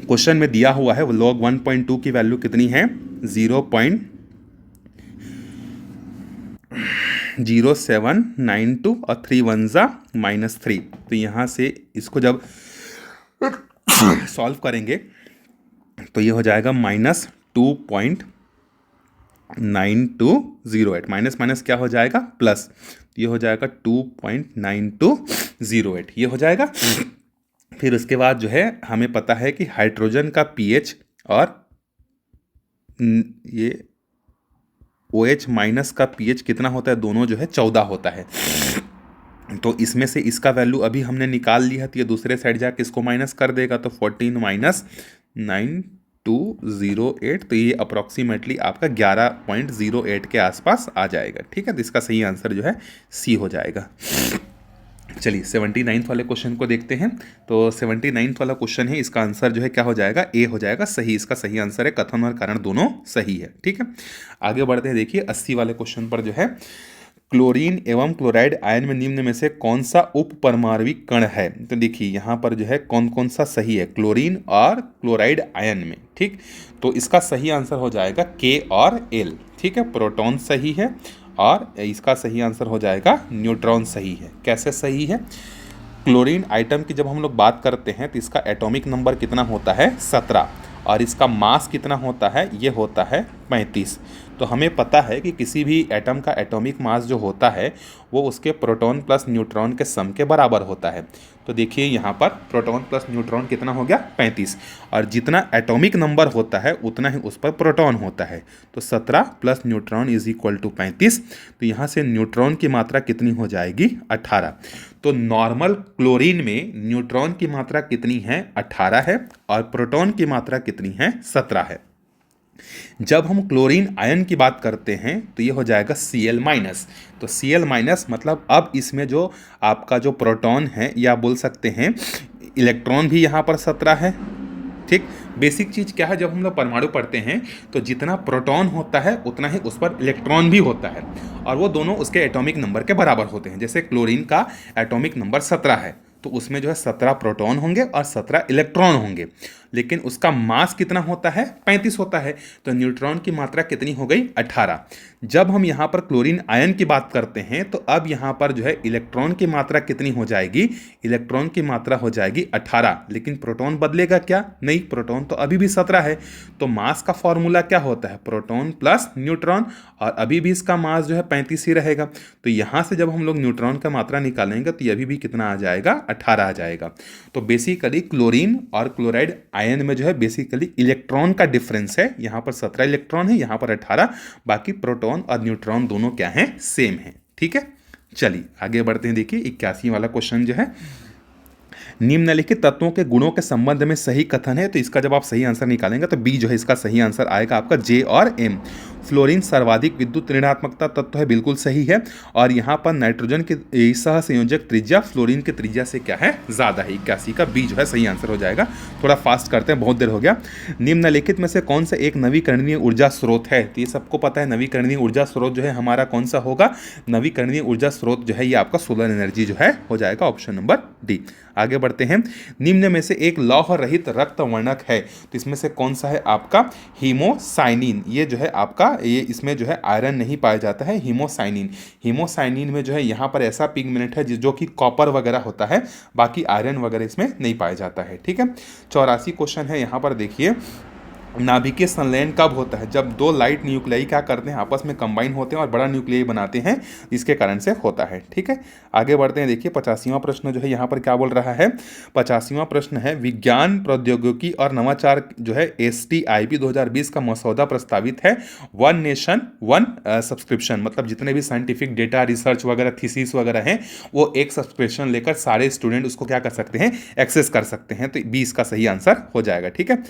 क्वेश्चन में दिया हुआ है, वो log 1.2 की वैल्यू कितनी है 0.0792 और 3 1 जा -3। तो यहाँ से इसको जब सॉल्व करेंगे तो ये हो जाएगा -2.9208, माइनस माइनस क्या हो जाएगा प्लस, ये हो जाएगा 2.9208 ये हो जाएगा। फिर उसके बाद जो है हमें पता है कि हाइड्रोजन का पीएच और ये OH माइनस का पीएच कितना होता है, दोनों जो है 14 होता है। तो इसमें से इसका वैल्यू अभी हमने निकाल लिया, तो ये दूसरे साइड जाके इसको माइनस कर देगा, तो 14 - 9208, तो ये अप्रॉक्सीमेटली आपका 11.08 के आसपास आ जाएगा। ठीक है, तो इसका सही आंसर जो है सी हो जाएगा। चलिए 79th वाले क्वेश्चन को देखते हैं। तो 79th वाला क्वेश्चन है, इसका आंसर जो है क्या हो जाएगा, ए हो जाएगा सही। इसका सही आंसर है, कथन और कारण दोनों सही है। ठीक है, आगे बढ़ते हैं। देखिए 80 वाले क्वेश्चन पर जो है, क्लोरीन एवं क्लोराइड आयन में निम्न में से कौन सा उप परमाणविक कण है। तो देखिए यहाँ पर जो है कौन कौन सा सही है क्लोरीन और क्लोराइड आयन में। ठीक, तो इसका सही आंसर हो जाएगा K और L। ठीक है, प्रोटॉन सही है और इसका सही आंसर हो जाएगा न्यूट्रॉन सही है। कैसे सही है, क्लोरीन आइटम की जब हम लोग बात करते हैं तो इसका एटॉमिक नंबर कितना होता है 17 और इसका मास कितना होता है, ये होता है 35। तो हमें पता है कि किसी भी एटम का एटॉमिक मास जो होता है वो उसके प्रोटॉन प्लस न्यूट्रॉन के सम के बराबर होता है। तो देखिए यहाँ पर प्रोटॉन प्लस न्यूट्रॉन कितना हो गया 35, और जितना एटॉमिक नंबर होता है उतना ही उस पर प्रोटॉन होता है। तो 17 + न्यूट्रॉन = 35। तो यहाँ से न्यूट्रॉन की मात्रा कितनी हो जाएगी 18। तो नॉर्मल क्लोरीन में न्यूट्रॉन की मात्रा कितनी है 18 है और प्रोटॉन की मात्रा कितनी है 17 है। जब हम क्लोरीन आयन की बात करते हैं तो ये हो जाएगा Cl-। तो Cl- मतलब अब इसमें जो आपका जो प्रोटॉन है, या बोल सकते हैं इलेक्ट्रॉन भी यहाँ पर 17 है। ठीक, बेसिक चीज़ क्या है, जब हम लोग परमाणु पढ़ते हैं तो जितना प्रोटॉन होता है उतना ही उस पर इलेक्ट्रॉन भी होता है, और वो दोनों उसके एटॉमिक नंबर के बराबर होते हैं। जैसे क्लोरीन का एटॉमिक नंबर 17 है तो उसमें जो है 17 प्रोटॉन होंगे और 17 इलेक्ट्रॉन होंगे। लेकिन उसका मास कितना होता है, 35 होता है। तो न्यूट्रॉन की मात्रा कितनी हो गई, 18। जब हम यहाँ पर क्लोरीन आयन की बात करते हैं तो अब यहाँ पर जो है इलेक्ट्रॉन की मात्रा कितनी हो जाएगी, इलेक्ट्रॉन की मात्रा हो जाएगी 18। लेकिन प्रोटॉन बदलेगा क्या, नहीं, प्रोटॉन तो अभी भी 17 है। तो मास का फॉर्मूला क्या होता है, प्रोटॉन प्लस न्यूट्रॉन, और अभी भी इसका मास जो है 35 ही रहेगा। तो यहाँ से जब हम लोग न्यूट्रॉन का मात्रा निकालेंगे तो ये अभी भी कितना आ जाएगा, 18 आ जाएगा। तो बेसिकली क्लोरीन और क्लोराइड आयन में जो है बेसिकली इलेक्ट्रॉन का डिफरेंस है, यहाँ पर 17 इलेक्ट्रॉन है, यहाँ पर 18। बाकी प्रोटॉन और न्यूट्रॉन दोनों क्या हैं, सेम है। ठीक है, चलिए आगे बढ़ते हैं। देखिए 81 वाला क्वेश्चन जो है, निम्नलिखित तत्वों के गुणों के संबंध में सही कथन है। तो इसका जब आप सही आंसर निकालेंगे तो बी जो है इसका सही आंसर आएगा आपका, जे और एम। फ्लोरीन सर्वाधिक विद्युत ऋणात्मकता तत्व है, बिल्कुल सही है। और यहाँ पर नाइट्रोजन की सह संयोजक त्रिज्या फ्लोरीन की त्रिज्या से क्या है, ज़्यादा है। 81 का बी जो है सही आंसर हो जाएगा। थोड़ा फास्ट करते हैं, बहुत देर हो गया। निम्नलिखित में से कौन सा एक नवीकरणीय ऊर्जा स्रोत है, तो ये सबको पता है नवीकरणीय ऊर्जा स्रोत जो है हमारा कौन सा होगा, नवीकरणीय ऊर्जा स्रोत जो है ये आपका सोलर एनर्जी जो है हो जाएगा, ऑप्शन नंबर डी। आगे बढ़ते हैं। निम्न में से एक लौह रहित रक्त वर्णक है, तो इसमें से कौन सा है आपका, हीमोसाइनिन। ये जो है आपका, ये इसमें जो है आयरन नहीं पाया जाता है, हीमोसाइनिन। हीमोसाइनिन में जो है यहाँ पर ऐसा पिगमेंट है जो कि कॉपर वगैरह होता है, बाकी आयरन वगैरह इसमें नहीं पाया जाता है। ठीक है, 84 क्वेश्चन है यहाँ पर। देखिए नाभिकीय संलयन कब होता है, जब दो लाइट न्यूक्लियाई क्या करते हैं, आपस में कंबाइन होते हैं और बड़ा न्यूक्लियाई बनाते हैं, इसके कारण से होता है। ठीक है, आगे बढ़ते हैं। देखिए 85वां प्रश्न जो है यहाँ पर क्या बोल रहा है, 85वां प्रश्न है, विज्ञान प्रौद्योगिकी और नवाचार जो है STIP 2020 का मसौदा प्रस्तावित है, वन नेशन वन सब्सक्रिप्शन। मतलब जितने भी साइंटिफिक डेटा रिसर्च वगैरह थीसिस वगैरह हैं वो एक सब्सक्रिप्शन लेकर सारे स्टूडेंट उसको क्या कर सकते हैं, एक्सेस कर सकते हैं। तो 20 का सही आंसर हो जाएगा। ठीक है,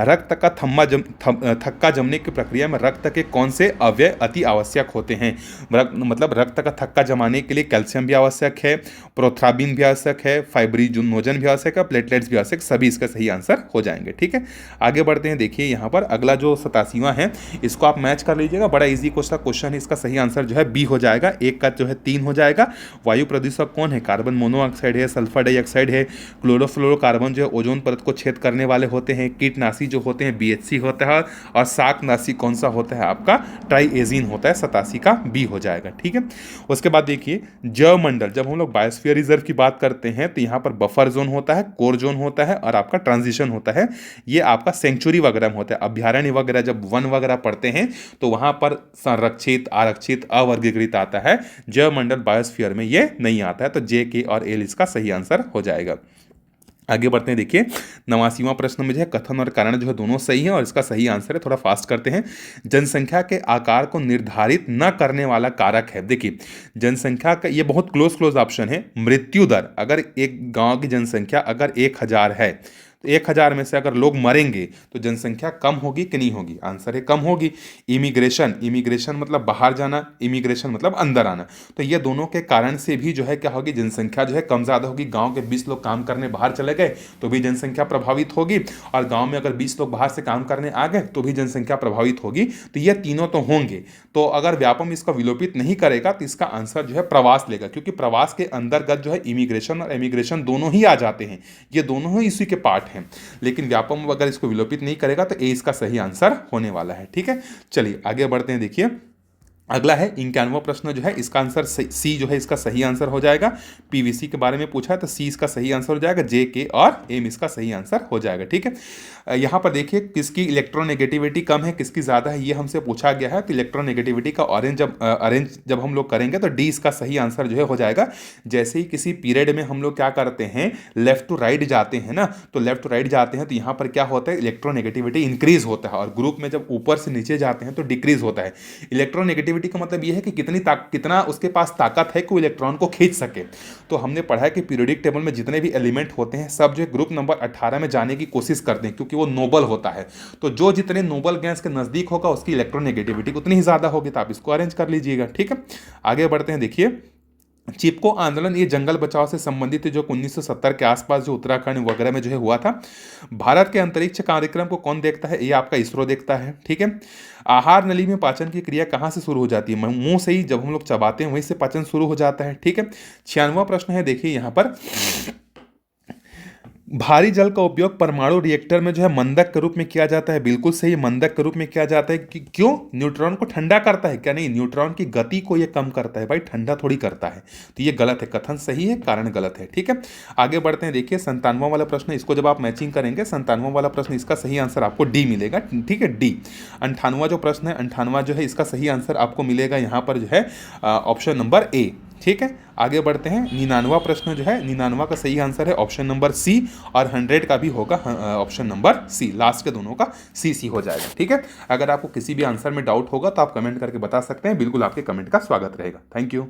रक्त का थक्का जमने की प्रक्रिया में रक्त के कौन से अवयव अति आवश्यक होते हैं, मतलब रक्त का थक्का जमाने के लिए कैल्शियम भी आवश्यक है, प्रोथ्राबिन भी आवश्यक है, फाइब्रिनोजन भी आवश्यक है, प्लेटलेट्स भी आवश्यक, सभी इसका सही आंसर हो जाएंगे। ठीक है, आगे बढ़ते हैं। देखिए यहाँ पर अगला जो 87वां है इसको आप मैच कर लीजिएगा, बड़ा इजी क्वेश्चन है। इसका सही आंसर जो है बी हो जाएगा, एक का जो है 3 हो जाएगा। वायु प्रदूषक कौन है, कार्बन मोनोऑक्साइड है, सल्फर डाइऑक्साइड है, क्लोरोफ्लोरोकार्बन जो है ओजोन परत को छेद करने वाले होते हैं, कीटनाशी जो होते हैं BHC होता है, और शाकनाशी कौन सा होता है आपका, ट्राइएजीन होता है। 87 का बी हो जाएगा। ठीक है, उसके बाद देखिए जैव मंडल, जब हम लोग बायोस्फीयर रिजर्व की बात करते हैं तो यहाँ पर बफर जोन होता है, कोर जोन होता है, और आपका ट्रांजिशन होता है। ये आपका सेंचुरी वगैरह होता है, अभ्यारण्य वगैरह जब वन वगैरह पढ़ते हैं तो वहां पर संरक्षित, आरक्षित, अवर्गीकृत आता है। जैव मंडल बायोस्फीयर में ये नहीं आता है। तो जे, के और एल इसका सही आंसर हो जाएगा। आगे बढ़ते हैं। देखिए 89वां प्रश्न में जो है कथन और कारण जो है दोनों सही है और इसका सही आंसर है। थोड़ा फास्ट करते हैं। जनसंख्या के आकार को निर्धारित न करने वाला कारक है। देखिए जनसंख्या का ये बहुत क्लोज ऑप्शन है। मृत्यु दर, अगर एक गांव की जनसंख्या अगर 1000 है तो 1000 में से अगर लोग मरेंगे तो जनसंख्या कम होगी कि नहीं होगी, आंसर है कम होगी। इमिग्रेशन मतलब बाहर जाना, इमिग्रेशन मतलब अंदर आना, तो ये दोनों के कारण से भी जो है क्या होगी, जनसंख्या जो है कम ज़्यादा होगी। गांव के 20 लोग काम करने बाहर चले गए तो भी जनसंख्या प्रभावित होगी, और गांव में अगर 20 लोग बाहर से काम करने आ गए तो भी जनसंख्या प्रभावित होगी। तो ये तीनों तो होंगे। तो अगर व्यापम इसका विलोपित नहीं करेगा तो इसका आंसर जो है प्रवास लेगा, क्योंकि प्रवास के अंतर्गत जो है इमिग्रेशन और एमिग्रेशन दोनों ही आ जाते हैं, ये दोनों ही इसी के पार्ट हैं। लेकिन व्यापम अगर इसको विलोपित नहीं करेगा तो ए इसका सही आंसर होने वाला है। ठीक है, चलिए आगे बढ़ते हैं। देखिए अगला है 91वां प्रश्न जो है, इसका आंसर सी जो है इसका सही आंसर हो जाएगा। पीवीसी के बारे में पूछा है तो सी इसका सही आंसर हो जाएगा, जे, के और एम इसका सही आंसर हो जाएगा। ठीक है, यहाँ पर देखिए किसकी इलेक्ट्रोनेगेटिविटी कम है, किसकी ज़्यादा है, ये हमसे पूछा गया है। तो इलेक्ट्रोनेगेटिविटी का अरेंज जब हम लोग करेंगे तो डी इसका सही आंसर जो है हो जाएगा। जैसे ही किसी पीरियड में हम लोग क्या करते हैं, लेफ्ट टू राइट जाते हैं ना, तो लेफ्ट टू राइट जाते हैं तो यहाँ पर क्या होता है, इलेक्ट्रोनेगेटिविटी इंक्रीज होता है, और ग्रुप में जब ऊपर से नीचे जाते हैं तो डिक्रीज होता है। इलेक्ट्रोनेगेटिविटी का मतलब यह है कि कितना उसके पास ताकत है कि वो इलेक्ट्रॉन को खींच सके। तो हमने पढ़ा है कि पीरियोडिक टेबल में जितने भी एलिमेंट होते हैं सब जो है ग्रुप नंबर 18 में जाने की कोशिश करते हैं, क्योंकि वो नोबल होता है। तो जो जितने नोबल गैस के नजदीक होगा उसकी इलेक्ट्रोनेगेटिविटी उतनी ही ज्यादा होगी। तो आप इसको अरेंज कर लीजिएगा। ठीक है, आगे बढ़ते हैं। देखिए चिपको आंदोलन ये जंगल बचाव से संबंधित है, जो 1970 के आसपास जो उत्तराखंड वगैरह में जो है हुआ था। भारत के अंतरिक्ष कार्यक्रम को कौन देखता है, ये आपका इसरो देखता है। ठीक है, आहार नली में पाचन की क्रिया कहाँ से शुरू हो जाती है, मुंह से ही, जब हम लोग चबाते हैं वहीं से पाचन शुरू हो जाता है। ठीक है, 96वां प्रश्न है। देखिए यहाँ पर भारी जल का उपयोग परमाणु रिएक्टर में जो है मंदक के रूप में किया जाता है। बिल्कुल सही, मंदक के रूप में किया जाता है कि क्यों? न्यूट्रॉन को ठंडा करता है क्या? नहीं, न्यूट्रॉन की गति को ये कम करता है भाई, ठंडा थोड़ी करता है। तो ये गलत है, कथन सही है, कारण गलत है। ठीक है, आगे बढ़ते हैं। देखिए 57वां वाला प्रश्न, इसको जब आप मैचिंग करेंगे 57वां वाला प्रश्न, इसका सही आंसर आपको डी मिलेगा। ठीक है, डी। 58वां जो प्रश्न है, 58वां जो है इसका सही आंसर आपको मिलेगा यहाँ पर जो है ऑप्शन नंबर ए। ठीक है, आगे बढ़ते हैं। 99वां प्रश्न जो है, 99वां का सही आंसर है ऑप्शन नंबर सी, और 100 का भी होगा ऑप्शन नंबर सी। लास्ट के दोनों का सी सी हो जाएगा। ठीक है, अगर आपको किसी भी आंसर में डाउट होगा तो आप कमेंट करके बता सकते हैं, बिल्कुल आपके कमेंट का स्वागत रहेगा। Thank you.